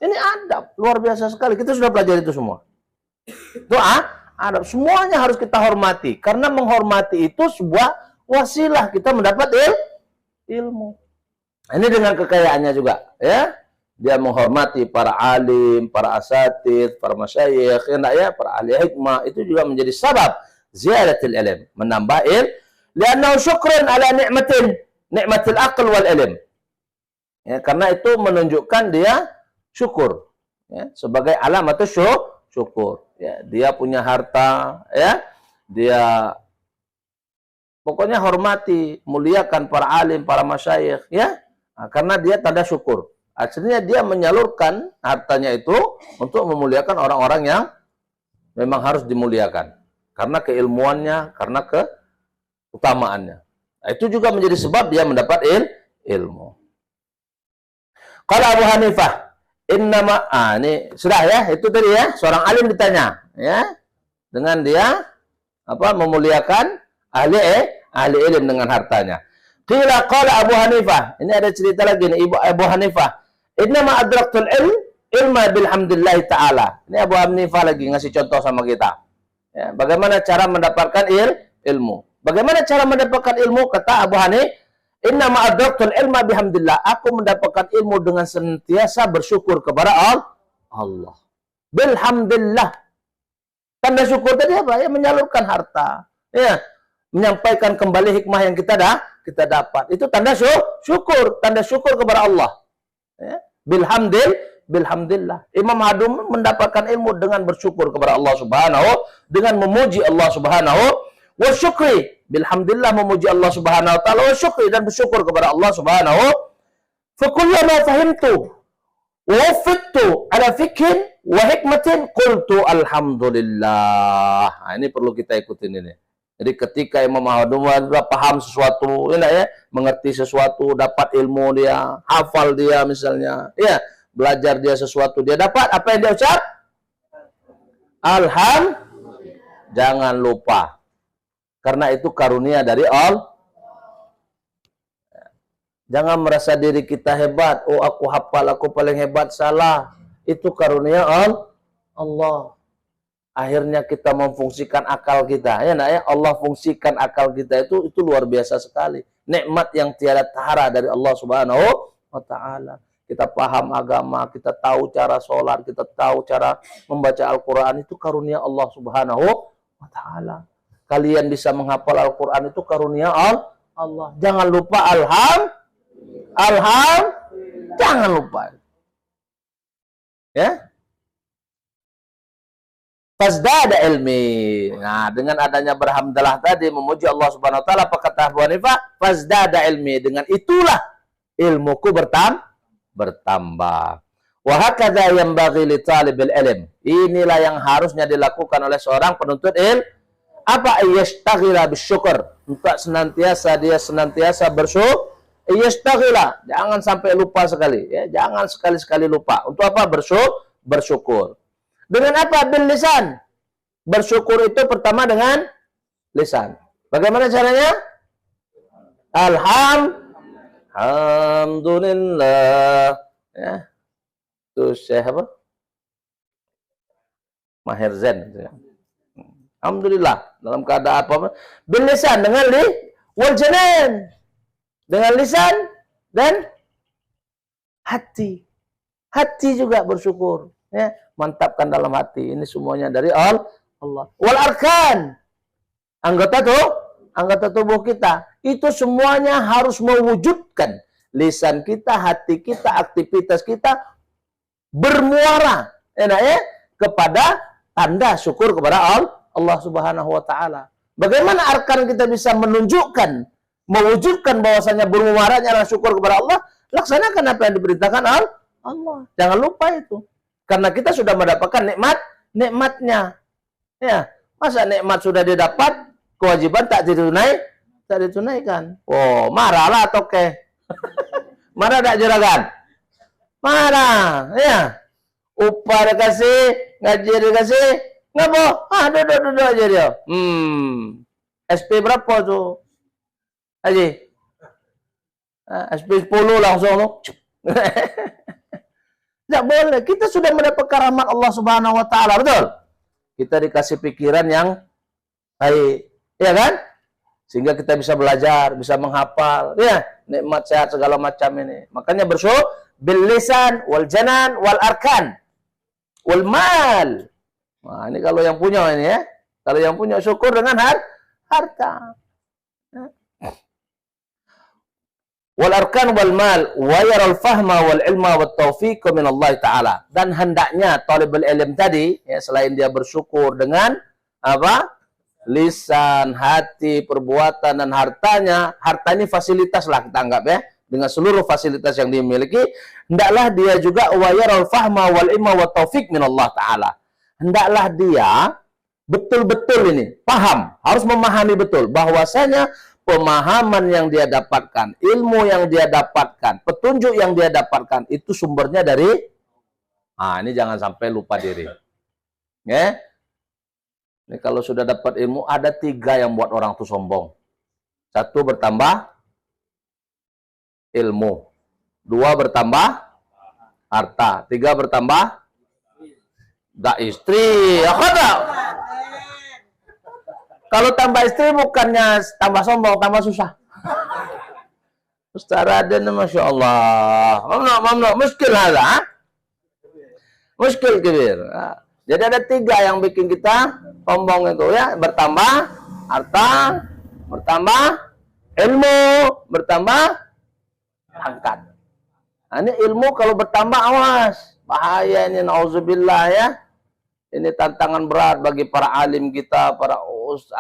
Ini adab luar biasa sekali. Kita sudah pelajari itu semua. Itu adab. Semuanya harus kita hormati. Karena menghormati itu sebuah wasilah kita mendapat ilmu. Ini dengan kekayaannya juga, ya. Dia menghormati para alim, para asatidz, para masyayikh, ya, para ahli hikmah. Itu juga menjadi sabab ziyadatil ilm, menambah ilmu. Li'annahu syukrun ala ni'matil aql wal ilm. Ya, karena itu menunjukkan dia syukur, ya, sebagai alamat syukur. Ya, dia punya harta, ya, dia pokoknya hormati, muliakan para alim, para masyayikh, ya, karena dia tanda syukur. Akhirnya dia menyalurkan hartanya itu untuk memuliakan orang-orang yang memang harus dimuliakan karena keilmuannya, karena keutamaannya. Nah, itu juga menjadi sebab dia mendapat ilmu. Kalau Abu Hanifah, ini sudah ya, itu tadi ya, seorang alim ditanya, ya, dengan dia memuliakan ahli ilm dengan hartanya. Qila qala Abu Hanifah, ini ada cerita lagi nih, Abu Hanifah, innama adraktul ilma bilhamdillah ta'ala. Ini Abu Hanifah lagi ngasih contoh sama kita. Ya, bagaimana cara mendapatkan ilmu? Bagaimana cara mendapatkan ilmu? Kata Abu Hanifah, innama adraktul ilma bihamdillah. Aku mendapatkan ilmu dengan senantiasa bersyukur kepada Allah. Bilhamdillah. Tanda syukur tadi apa? Ya, menyalurkan harta. Ya, menyampaikan kembali hikmah yang kita dapat. Itu tanda syukur. Tanda syukur kepada Allah. Ya, bilhamdillah. Imam Hadum mendapatkan ilmu dengan bersyukur kepada Allah Subhanahu, dengan memuji Allah Subhanahu wa syukri. Bilhamdillah, memuji Allah Subhanahu wa ta'ala, wa syukri, dan bersyukur kepada Allah Subhanahu. Fa kullama fahimtu wa wafaqtu ala fikhin wa hikmatin qultu alhamdulillah. Nah, ini perlu kita ikutin ini. Jadi ketika Imam Hadum sudah paham sesuatu, ya, mengerti sesuatu, dapat ilmu dia, hafal dia misalnya, ya, belajar dia sesuatu, dia dapat, apa yang dia ucap? Alhamdulillah. Jangan lupa. Karena itu karunia dari Allah. Jangan merasa diri kita hebat. Oh, aku hafal, aku paling hebat. Salah. Itu karunia Allah. akhirnya kita memfungsikan akal kita. Ya, nak ya, Allah fungsikan akal kita itu luar biasa sekali. Nikmat yang tiada tara dari Allah Subhanahu wa taala. Kita paham agama, kita tahu cara sholat, kita tahu cara membaca Al-Qur'an, itu karunia Allah Subhanahu wa taala. Kalian bisa menghafal Al-Qur'an itu karunia Allah. Jangan lupa jangan lupa. Ya. Fazdada ilmi. Nah, dengan adanya berhamdalah tadi memuji Allah Subhanahu wa taala, apa kata Abu Hanifah? Fazdada ilmi. Dengan itulah ilmuku bertambah. Wa hakadha yanbaghi li talibil ilm. Inilah yang harusnya dilakukan oleh seorang penuntut ilmu. Apa? Yashtaghila bisyukur. Untuk senantiasa bersyukur. Yashtaghila. Jangan sampai lupa sekali, ya. Jangan sekali-sekali lupa. Untuk apa? Bersyukur. Dengan apa? Bil lisan. Bersyukur itu pertama dengan lisan. Bagaimana caranya? Alhamdulillah. Ya. Itu Syekh apa? Maher Zain. Alhamdulillah. Dalam keadaan apa? Bil lisan, dengan wal janan. Dengan lisan dan hati. Hati juga bersyukur. Ya. Mantapkan dalam hati. Ini semuanya dari Allah. Wal arkan. Anggota tubuh kita. Itu semuanya harus mewujudkan. Lisan kita, hati kita, aktivitas kita bermuara. Ya, kepada tanda syukur kepada Allah Subhanahu wa taala. Bagaimana arkan kita bisa menunjukkan, mewujudkan bahwasanya bermuaranya adalah syukur kepada Allah? Laksanakan apa yang diberitakan Allah. Jangan lupa itu. Karena kita sudah mendapatkan nikmatnya. Ya, masa nikmat sudah didapat, kewajiban tak ditunaikan. Oh, marahlah toke. Marah tak juragan? Marah, ya. Upah dikasih, ngaji dikasih, ngapa? Duduk aja dia. SP berapa tuh? Haji? SP 10 langsung tuh. Tidak boleh. Kita sudah mendapatkan rahmat Allah Subhanahu wa taala, betul? Kita dikasih pikiran yang baik, ya kan? Sehingga kita bisa belajar, bisa menghafal, ya, nikmat sehat segala macam ini. Makanya bersyukur bil lisan wal janan wal arkan wal mal. Nah, ini kalau yang punya ini, ya. Kalau yang punya syukur dengan harta. Wal arkan wal mal wa yaral fahma wal ilma wat taufiq min Allah taala. Dan hendaknya talibul ilm tadi, ya, selain dia bersyukur dengan apa? Lisan, hati, perbuatan dan hartanya. Harta ini fasilitas lah kita anggap, ya. Dengan seluruh fasilitas yang dimiliki, hendaklah dia juga wa yaral fahma wal ilma wat taufiq min Allah taala. Hendaklah dia betul-betul ini paham, harus memahami betul bahwasanya pemahaman yang dia dapatkan, ilmu yang dia dapatkan, petunjuk yang dia dapatkan itu sumbernya dari ini jangan sampai lupa diri. Ya. Ini kalau sudah dapat ilmu, ada 3 yang buat orang itu sombong. 1, bertambah ilmu. 2, bertambah harta. 3, bertambah istri. Kalau tambah istri bukannya tambah sombong, tambah susah. Ustaz Raden, Masya Allah. Mamnu, muskil ada. Muskil kebir. Jadi ada 3 yang bikin kita sombong itu, ya. Bertambah harta, bertambah ilmu, bertambah pangkat. Nah, ini ilmu kalau bertambah, awas. Bahaya ini, na'udzubillah, ya. Ini tantangan berat bagi para alim kita, para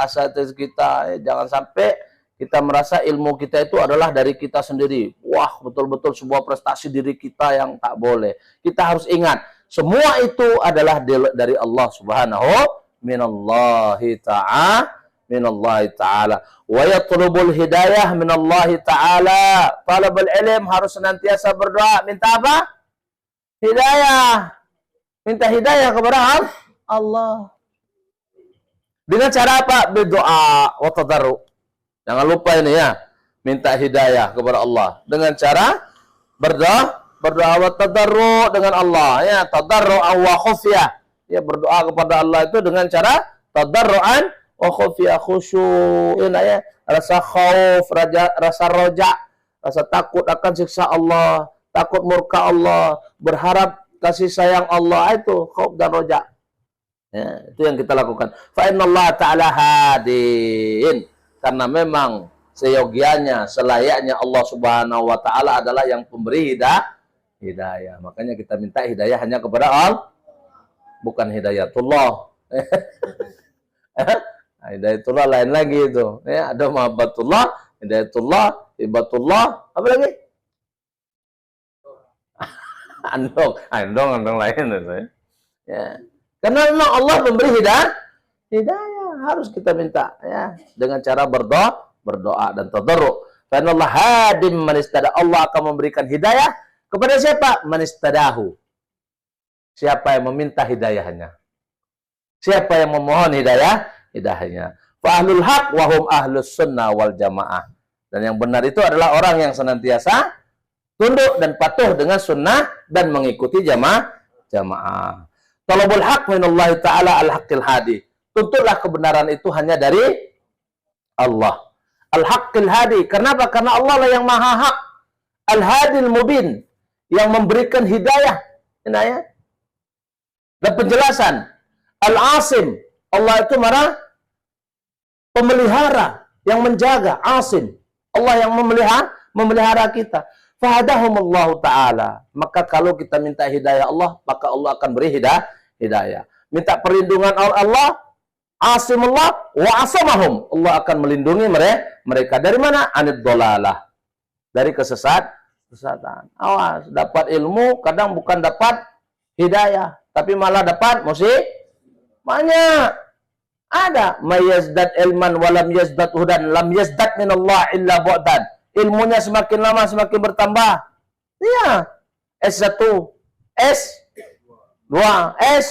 asatiz kita. Jangan sampai kita merasa ilmu kita itu adalah dari kita sendiri. Wah, betul-betul sebuah prestasi diri kita yang tak boleh. Kita harus ingat, semua itu adalah dari Allah Subhanahu minallahi ta'ala. Wa yatlubul hidayah minallahi ta'ala. Talabul ilm harus senantiasa berdoa. Minta apa? Hidayah. Minta hidayah kepada Allah. Dengan cara apa? Berdoa wa tadarru. Jangan lupa ini, ya. Minta hidayah kepada Allah dengan cara berdoa wa tadarru dengan Allah, ya. Tadarru wa khufyah. Ya, berdoa kepada Allah itu dengan cara tadarruan wa khufiya khusyu'in, ya. Rasa khauf, rasa roja, rasa takut akan siksa Allah, takut murka Allah, berharap kasih sayang Allah, itu khauf dan roja. Ya, itu yang kita lakukan. Fa innallaha ta'ala hadin. Karena memang seyogianya, selayaknya Allah Subhanahu wa taala adalah yang pemberi hidayah. Makanya kita minta hidayah hanya kepada Allah, bukan hidayatullah. Hidayatullah lain lagi itu. Ya, ada mahabbatullah, hidayatullah, ibatullah, apa lagi? andong lain itu. Ya. Karena memang Allah memberi hidayah, harus kita minta, ya, dengan cara berdoa dan tadarru. Fa innallaha hadim man istada. Allah akan memberikan hidayah kepada siapa? Man istadahu. Siapa yang meminta hidayahnya. Siapa yang memohon hidayahnya. Fa ahlul haq wa hum ahlus sunnah wal jamaah. Dan yang benar itu adalah orang yang senantiasa tunduk dan patuh dengan sunnah dan mengikuti jamaah. Talabul haq minallahi ta'ala al-haqqil hadi. Tuntutlah kebenaran itu hanya dari Allah. Al-haqqil hadi. Kenapa? Karena Allah lah yang maha hak. Al-hadil mubin. Yang memberikan hidayah. Dan penjelasan. Al-asim. Allah itu marah pemelihara. Yang menjaga. Asim. Allah yang memelihara kita. Fahadahumullahu ta'ala. Maka kalau kita minta hidayah Allah, maka Allah akan beri hidayah. Minta perlindungan Allah, asimullah wa asamahum. Allah akan melindungi mereka. Dari mana? Anid dolalah. Dari kesesatan. Awas, dapat ilmu, kadang bukan dapat hidayah. Tapi malah dapat banyak. Ada. Mayazdad ilman walam yazdad hudan. Lam yazdad minallah illa bu'dan. Ilmunya semakin lama semakin bertambah. Iya. S1, S2, S.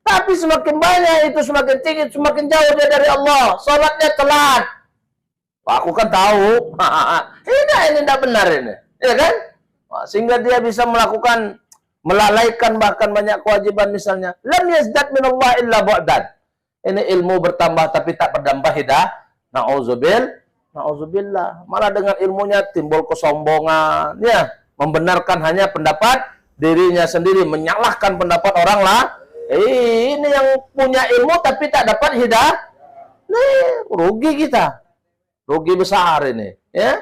Tapi semakin banyak itu, semakin tinggi, semakin jauh dia dari Allah. Salatnya telat. Aku kan tahu. Ini tidak benar ini. Ya kan? Sehingga dia bisa melalaikan bahkan banyak kewajiban misalnya. Lam yazdad minallah illa bu'dan. Ini ilmu bertambah tapi tak berdampak Na'udzubillah. Malah dengan ilmunya timbul kesombongan. Ya, membenarkan hanya pendapat dirinya sendiri, menyalahkan pendapat orang lah. Ini yang punya ilmu tapi tak dapat hidayah. Nih, rugi kita. Rugi besar ini, ya.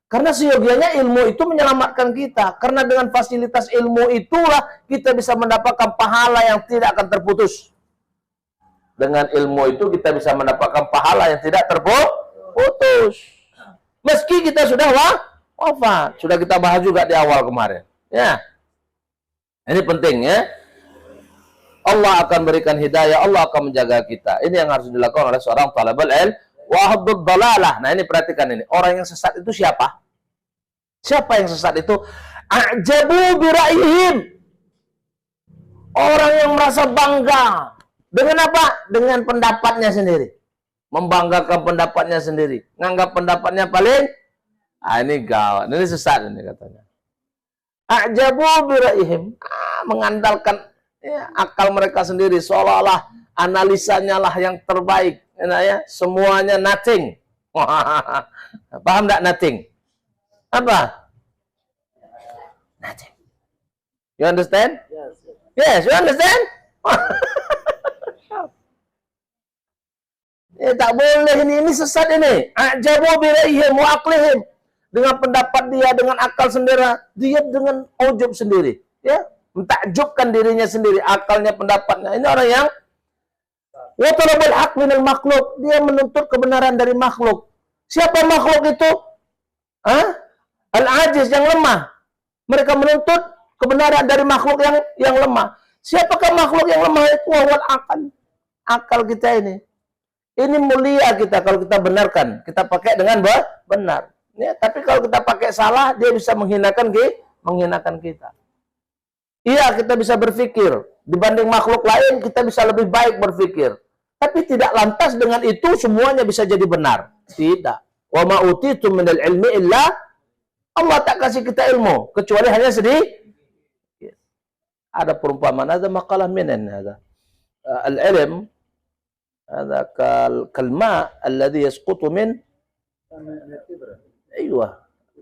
Karena seyogianya ilmu itu menyelamatkan kita. Karena dengan fasilitas ilmu itulah kita bisa mendapatkan pahala yang tidak akan terputus. Dengan ilmu itu kita bisa mendapatkan pahala yang tidak terputus. Meski kita sudah wafat. Sudah kita bahas juga di awal kemarin. Ya. Ini penting, ya. Allah akan berikan hidayah, Allah akan menjaga kita. Ini yang harus dilakukan oleh seorang talabul ilm. Wahdud dalalah. Nah, ini perhatikan ini. Orang yang sesat itu siapa? Siapa yang sesat itu? A'jabu bira'ihim. Orang yang merasa bangga. Dengan apa? Dengan pendapatnya sendiri. Membanggakan pendapatnya sendiri. Nganggap pendapatnya paling. Ini gawat. Ini sesat ini katanya. A'jabu bira'ihim. Mengandalkan akal mereka sendiri. Seolah-olah analisanya lah yang terbaik. Ya, semuanya nothing. Paham tak nothing? Apa? Nothing. You understand? Yes, you understand? Tak boleh ini sesat ini. Ajabu biraihim wa aqlihim. Dengan pendapat dia, dengan akal sendiri, dia dengan ujub sendiri, ya, mentakjubkan dirinya sendiri, akalnya, pendapatnya. Ini orang yang wa talabul haq minal makhluk, dia menuntut kebenaran dari makhluk. Siapa makhluk itu? Al-ajiz, yang lemah. Mereka menuntut kebenaran dari makhluk yang lemah. Siapakah makhluk yang lemah itu? Wal akal. Akal kita ini. Ini mulia kita kalau kita benarkan. Kita pakai dengan benar. Ya, tapi kalau kita pakai salah, dia bisa menghinakan kita. Iya, kita bisa berpikir. Dibanding makhluk lain, kita bisa lebih baik berpikir. Tapi tidak lantas dengan itu semuanya bisa jadi benar. Tidak. Wa ma utitum minal ilmi illa, Allah tak kasih kita ilmu kecuali hanya Ada perumpamaan, ada makalah minen, ada al-ilm, ada kalma alladhi yasqutu min, أيوة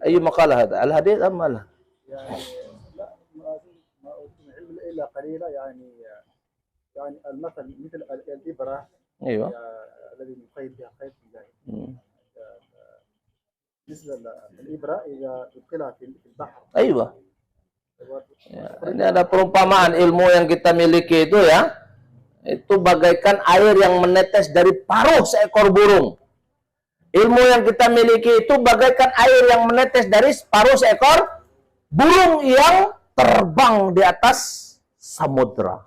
أي مقالة هذا الحديث أم لا؟ يعني لا ما علم إلا قليلا يعني المثل مثل الإبرة أيوة الذي يقيد بها قيد مثل الإبرة إذا أدخلها في البحر. أيوة. Ya, ini ada perumpamaan ilmu yang kita miliki itu ya, itu bagaikan air yang menetes dari paruh seekor burung. Ilmu yang kita miliki itu bagaikan air yang menetes dari paruh seekor burung yang terbang di atas samudra.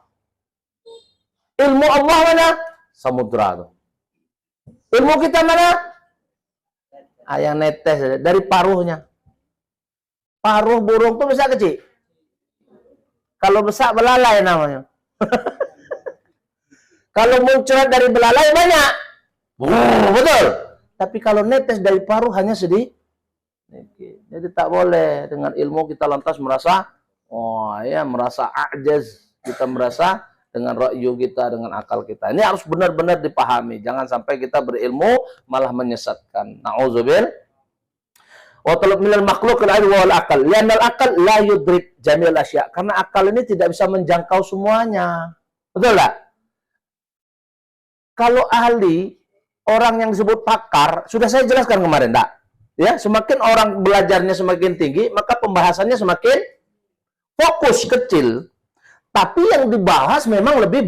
Ilmu Allah mana? Samudra. Ilmu kita mana? Yang netes dari paruhnya. Paruh burung itu bisa kecil. Kalau besar belalai namanya. Kalau muncrat dari belalai banyak. Betul. Tapi kalau netes dari paruh hanya sedikit. Jadi tak boleh dengan ilmu kita lantas merasa, oh ya merasa ajaz. Kita merasa dengan ra'yu kita, dengan akal kita. Ini harus benar-benar dipahami. Jangan sampai kita berilmu malah menyesatkan. Na'udzubillah. Wa talab minal makhluk al-'ilm wal aqal. Li'anna al-aqal la yudrik jami'al asya'. Karena akal ini tidak bisa menjangkau semuanya. Betul tak? Kalau ahli, orang yang disebut pakar, sudah saya jelaskan kemarin, tak? Ya, semakin orang belajarnya semakin tinggi, maka pembahasannya semakin fokus kecil. Tapi yang dibahas memang lebih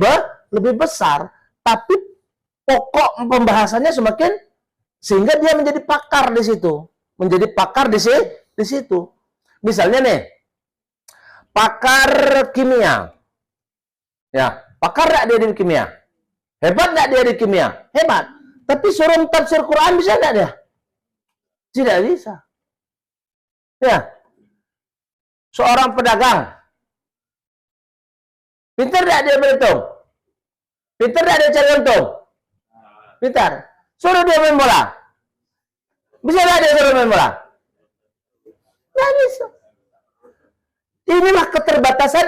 besar. Tapi pokok pembahasannya semakin, sehingga dia menjadi pakar di situ. Menjadi pakar di situ. Misalnya nih, pakar kimia. Ya, pakar nggak dia di kimia? Hebat nggak dia di kimia? Hebat. Tapi suruh tafsir Quran bisa nggak dia? Tidak bisa. Ya. Seorang pedagang. Pintar nggak dia berhitung? Pintar nggak dia cari untung? Pintar. Suruh dia main bola. Bisa nggak dia suruh main bola? Nggak bisa. Inilah keterbatasan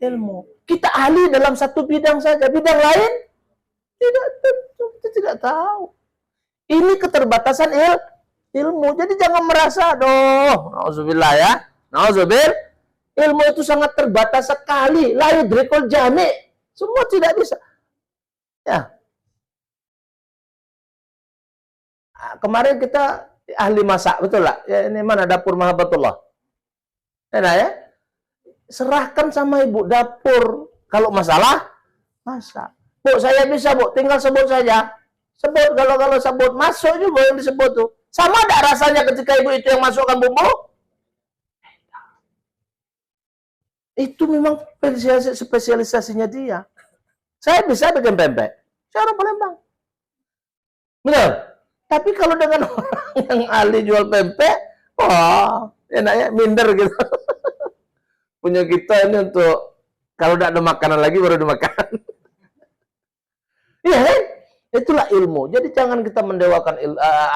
ilmu. Kita ahli dalam satu bidang saja. Bidang lain tidak tentu. Kita tidak tahu. Ini keterbatasan ilmu. Jadi jangan merasa, aduh, na'udzubillah ya. Na'udzubillah. Ilmu itu sangat terbatas sekali. La yudrikul jami'. Semua tidak bisa. Ya. Kemarin kita ahli masak, betul lah. Ya, ini mana dapur mahabbatullah. Enak ya? Serahkan sama ibu dapur. Kalau masalah, masak. Bu, saya bisa, Bu. Tinggal sebut saja. Sebut, kalau sebut. Masuk juga yang disebut tuh. Sama ada rasanya ketika ibu itu yang masukkan bumbu? Itu memang spesialisasinya dia. Saya bisa bikin pempek. Saya orang Palembang. Benar? Tapi kalau dengan orang yang ahli jual pempek, wah, enaknya minder gitu. Punya kita ini untuk kalau tidak ada makanan lagi baru dimakan. Iya kan? Itulah ilmu. Jadi jangan kita mendewakan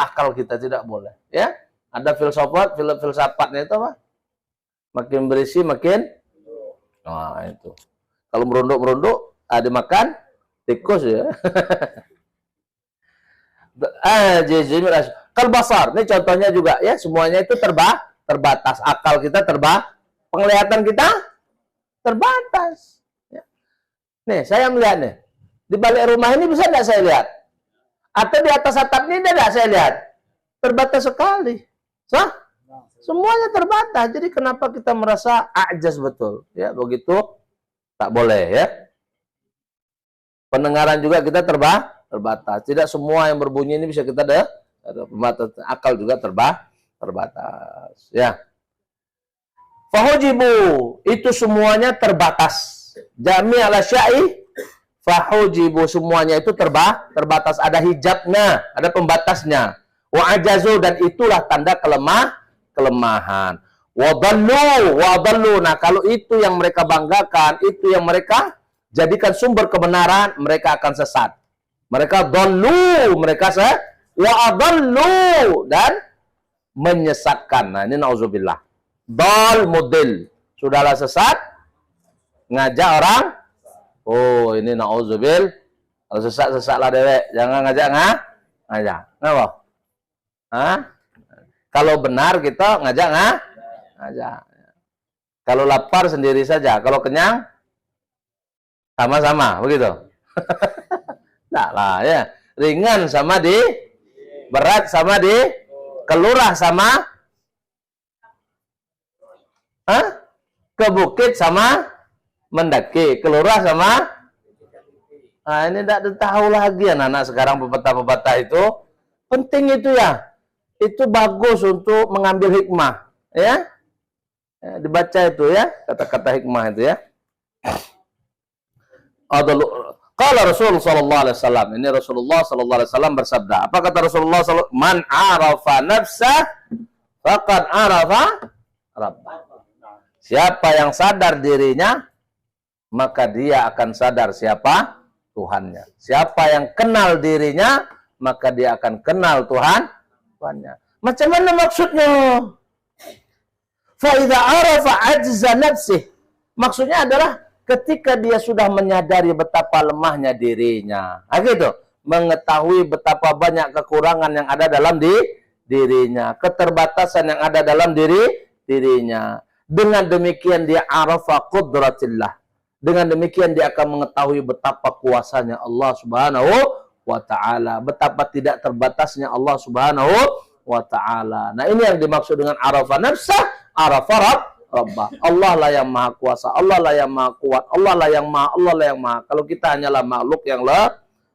akal kita, tidak boleh. Ya, ada filsafatnya itu apa? Makin berisi makin, nah itu. Kalau merunduk ada makan tikus ya. Kalbasar. Ini contohnya juga ya. Semuanya itu terbatas. Akal kita penglihatan kita terbatas. Ya. Nih, saya melihat nih. Di balik rumah ini bisa nggak saya lihat? Atau di atas atap ini tidak saya lihat? Terbatas sekali. Sah? Semuanya terbatas. Jadi kenapa kita merasa ajaz betul? Ya, begitu tak boleh ya. Pendengaran juga kita terbatas. Tidak semua yang berbunyi ini bisa kita ada pembatas. Akal juga terbatas. Ya. Fahujibu, itu semuanya terbatas. Jami' al-asya'i fahujibu, semuanya itu terbatas. Ada hijabnya, ada pembatasnya. Wa ajazu, dan itulah tanda kelemahan. Wadallu. Nah, kalau itu yang mereka banggakan, itu yang mereka jadikan sumber kebenaran, mereka akan sesat. Mereka dallu, mereka wa adallu, dan menyesatkan. Nah, ini nauzubillah. Dal mudil. Sudahlah sesat, ngajak orang. Oh, ini nauzubil. Kalau sesak-sesaklah dewek, jangan ngajak ngajak. Kenapa? Hah? Kalau benar kita ngajak ngajak. Kalau lapar sendiri saja, kalau kenyang sama-sama, begitu. Nah lah ya, ringan sama di berat sama di kelurah sama ke bukit sama mendaki, kelurah sama ini tidak tahu lagi anak-anak sekarang pepatah-pepatah itu penting itu ya, itu bagus untuk mengambil hikmah ya, dibaca itu ya kata-kata hikmah itu ya. Qala Rasul sallallahu alaihi wasallam, ini Rasulullah sallallahu alaihi wasallam bersabda. Apa kata Rasulullah sallallahu alaihi wasallam? Man arafa nafsah faqad arafa rabbah. Siapa yang sadar dirinya, maka dia akan sadar siapa Tuhannya. Siapa yang kenal dirinya, maka dia akan kenal Tuhannya. Macam mana maksudnya? Fa idza arafa ajza nafsih. Maksudnya adalah ketika dia sudah menyadari betapa lemahnya dirinya. Gitu. Mengetahui betapa banyak kekurangan yang ada dalam dirinya, keterbatasan yang ada dalam dirinya. Dengan demikian dia arafa qudratillah. Dengan demikian dia akan mengetahui betapa kuasanya Allah Subhanahu wa taala, betapa tidak terbatasnya Allah Subhanahu wa taala. Nah, ini yang dimaksud dengan arafa nafsah, arafa rabbah. Allah lah yang maha kuasa, Allah lah yang maha kuat, Allah lah yang maha. Kalau kita hanyalah makhluk yang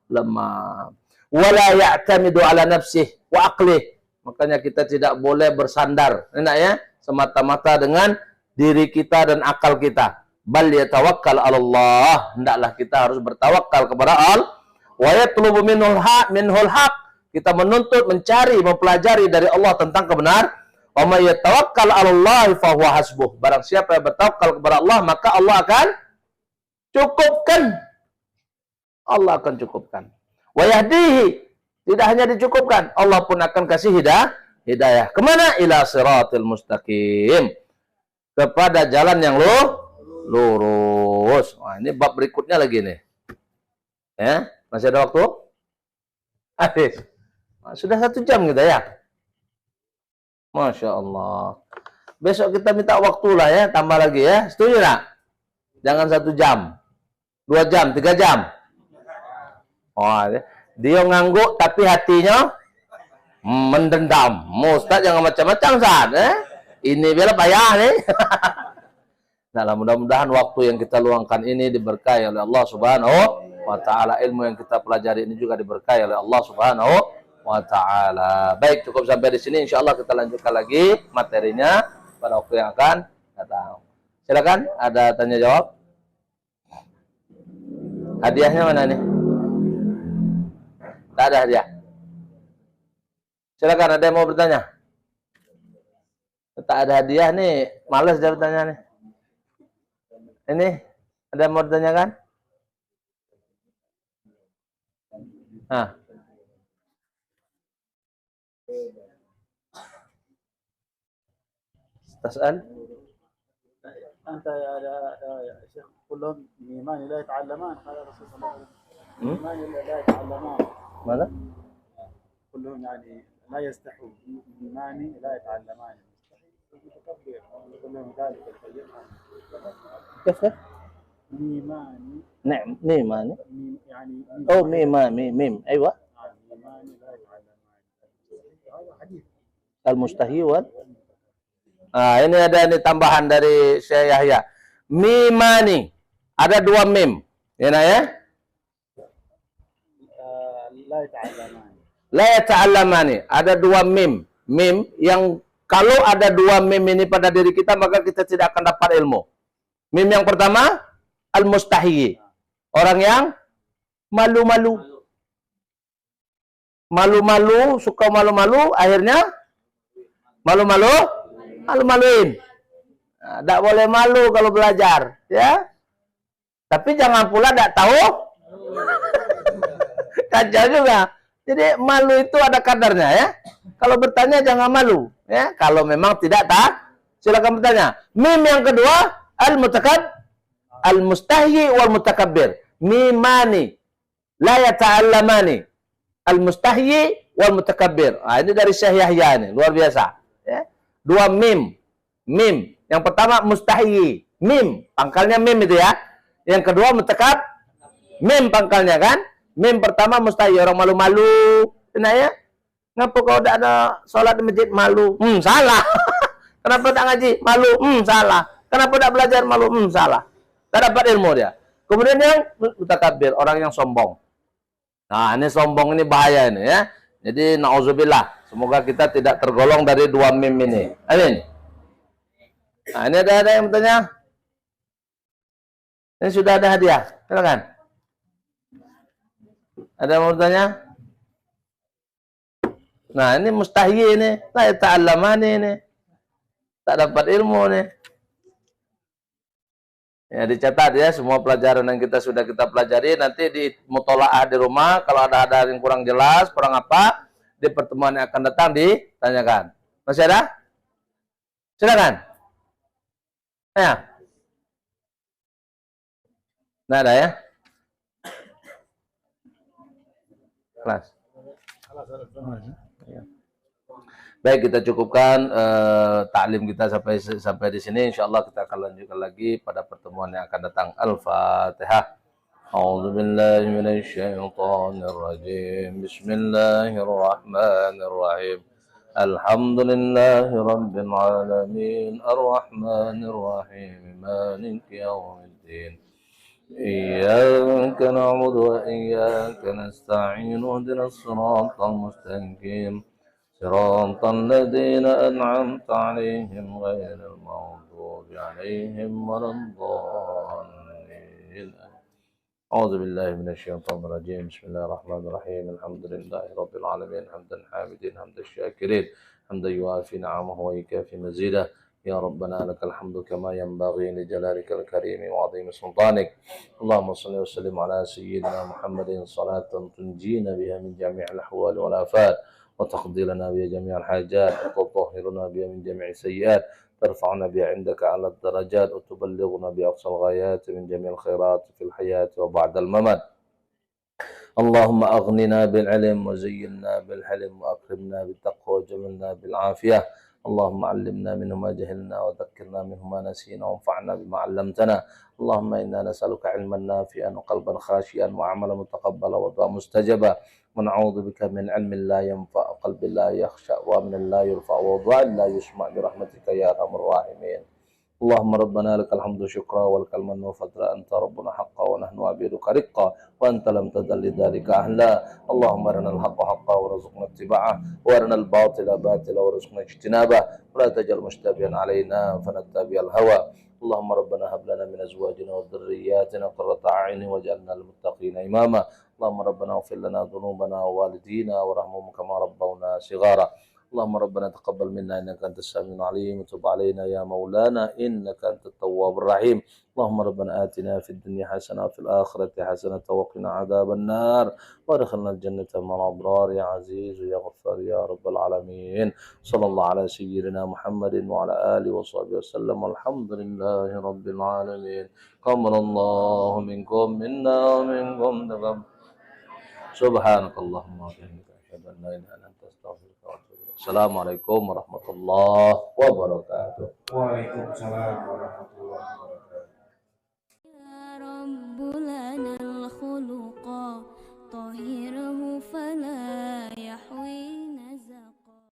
lemah. Wala ya'tamidu ala nafsih wa aqlih. Makanya kita tidak boleh bersandar, enak ya, semata-mata dengan diri kita dan akal kita. Bal yatawakkal 'ala Allah. Hendaklah kita harus bertawakal kepada Allah. Wa yatlubu minhul haq. Kita menuntut, mencari, mempelajari dari Allah tentang kebenaran. Wa may yatawakkal 'ala Allah fa huwa hasbuh. Barang siapa yang bertawakal kepada Allah, maka Allah akan cukupkan. Allah akan cukupkan. Wa yahdihi. Tidak hanya dicukupkan, Allah pun akan kasih hidayah. Kemana? Ila siratil mustaqim. Kepada jalan yang lurus. Wah, ini bab berikutnya lagi nih. Ya, masih ada waktu? Habis. Nah, sudah 1 jam kita ya. Masya Allah. Besok kita minta waktu lah ya, tambah lagi ya. Setuju nggak? Jangan 1 jam, 2 jam, 3 jam. Oh, dia ngangguk tapi hatinya mendendam. Ustaz jangan macam-macam Ustaz. Ini bela payah nih. Nah, mudah-mudahan waktu yang kita luangkan ini diberkahi oleh Allah Subhanahu wa taala. Ilmu yang kita pelajari ini juga diberkahi oleh Allah Subhanahu wa taala. Baik, cukup sampai di sini. Insyaallah kita lanjutkan lagi materinya pada waktu yang akan datang. Silakan, ada tanya jawab. Hadiahnya mana nih? Tak ada hadiah. Silakan, ada yang mau bertanya? Tak ada hadiah nih, malas dia bertanya nih. Ini, ada yang mau ditanyakan? Tas'al? أنت يا شيخ كلهم إيمان لا يتعلمان قال الرسول صلى الله عليه وسلم إيمان لا يتعلمان ماذا؟ كلهم يعني لا يستحوا إيمان لا يتعلمان متكبر كلهم ذلك كيف؟ ميماني نعم ميماني يعني أو ميم أيوة ميماني لا يتعلمان هذا حديث المستحي wal. Nah, ini ada tambahan dari Syekh Yahya. Mimani. Ada 2 mim. Ya, ya? La yata'allamani. Ada 2 mim. Mim yang kalau ada 2 mim ini pada diri kita, maka kita tidak akan dapat ilmu. Mim yang pertama, al-mustahi. Orang yang malu-malu. Malu-malu, suka malu-malu, akhirnya malu-malu. Malu-maluin. Nah, tidak boleh malu kalau belajar, ya. Tapi jangan pula tidak tahu. Kacau juga. Jadi malu itu ada kadarnya, ya. Kalau bertanya jangan malu, ya. Kalau memang tidak tahu, silakan bertanya. Mim yang kedua, Al-mustahyi wal mutakabbir. Mimani la yata'allamani. Al-mustahyi wal mutakabbir. Nah, ini dari Syekh Yahya ini, luar biasa. Ya. Dua mim. Mim. Yang pertama mustahyi. Mim. Pangkalnya mim itu ya. Yang kedua mutakab. Mim pangkalnya kan. Mim pertama mustahyi. Orang malu-malu. Nah ya. Ngapa kau tidak ada sholat di masjid malu? Salah. Kenapa tidak ngaji? Malu. Salah. Kenapa tidak belajar? Malu. Salah. Tak dapat ilmu dia. Kemudian yang mutakabbir, orang yang sombong. Nah, ini sombong ini bahaya ini ya. Jadi nauzubillah. Semoga kita tidak tergolong dari dua mim ini. Amin. Nah, ini ada yang bertanya. Ini sudah ada hadiah. Silakan. Ada yang mau bertanya? Nah, ini mustahyi ini. La ta'allamani ini. Tak dapat ilmu nih. Ya, dicatat ya semua pelajaran yang sudah kita pelajari. Nanti di mutolaah di rumah, kalau ada yang kurang jelas, kurang apa, di pertemuan yang akan datang ditanyakan. Masih ada? Silakan. Ya. Nggak ada ya? Kelas. Baik, kita cukupkan taklim kita sampai di sini. Insyaallah kita akan lanjutkan lagi pada pertemuan yang akan datang. Al-Fatihah. A'udzu billahi minasy syaithanir rajim. Bismillahirrahmanirrahim. Alhamdulillahi rabbil alamin. Arrahmanir rahim. Maliki yaumiddin. Iyyaka na'budu wa iyyaka nasta'in. Ihdinas siratal mustaqim. صراط الذين أنعمت عليهم غير المغضوب عليهم ولا الضالين. أعوذ بالله من الشيطان الرجيم. بسم الله الرحمن الرحيم. الحمد لله رب العالمين حمدا حامدين حمدا الشاكرين حمدا يوافي نعمه ويكافي مزيده. يا ربنا لك الحمد كما ينبغي لجلالك الكريم وعظيم سلطانك. اللهم صل وسلم على سيدنا محمد صلاة تنجينا بها من جميع الأحوال والآفات وتقضي لنا بها جميع الحاجات وتطهرنا بها من جميع السيئات ترفعنا بها عندك على الدرجات وتبلغنا بأقصى الغايات من جميع الخيرات في الحياة وبعد الممات. اللهم أغننا بالعلم وزينا بالحلم وأكرمنا بالتقوى وجملنا بالعافية. اللهم علمنا منه ما جهلنا وذكرنا منه ما نسينا وانفعنا بما علمتنا. اللهم إنا نسألك علما نافعا وقلبا خاشعا وعملا متقبلا ودعاء مستجابا ونعوذ بك من علم لا ينفع وقلب لا يخشع ومن لا يرفع وضاع لا يسمع برحمتك يا أرحم الراحمين. اللهم ربنا لك الحمد شكرا ولك المن وفضل. أنت ربنا حقا ونحن عبيدك رقا وأنت لم تزل لذلك أهلا. اللهم أرنا الحق حقا وارزقنا اتباعه وأرنا الباطل باطلا وارزقنا اجتنابه ولا تجعل مشتبها علينا فنتبع الهوى. اللهم ربنا هب لنا من أزواجنا وذرياتنا قرة أعين واجعلنا للمتقين إماما. اللهم ربنا اغفر لنا ذنوبنا ووالدينا وارحمهم كما ربونا صغارا. اللهم ربنا تقبل منا إنك أنت السميع العليم وتب علينا يا مولانا إنك أنت التواب الرحيم. اللهم ربنا آتنا في الدنيا حسنة وفي الآخرة حسنة وقنا عذاب النار وادخلنا الجنة مع الأبرار يا عزيز يا غفار يا رب العالمين. صلى الله على سيدنا محمد وعلى آله وصحبه وسلم والحمد لله رب العالمين. قبل الله منكم منا ومنكم تقبل. سبحانك اللهم وبحمدك أشهد أن لا إله إلا أنت أستغفرك وأتوب إليك. السلام عليكم ورحمة الله وبركاته. Waalaikumsalam warahmatullahi wabarakatuh. يا رب لنا الخلق طهره فلا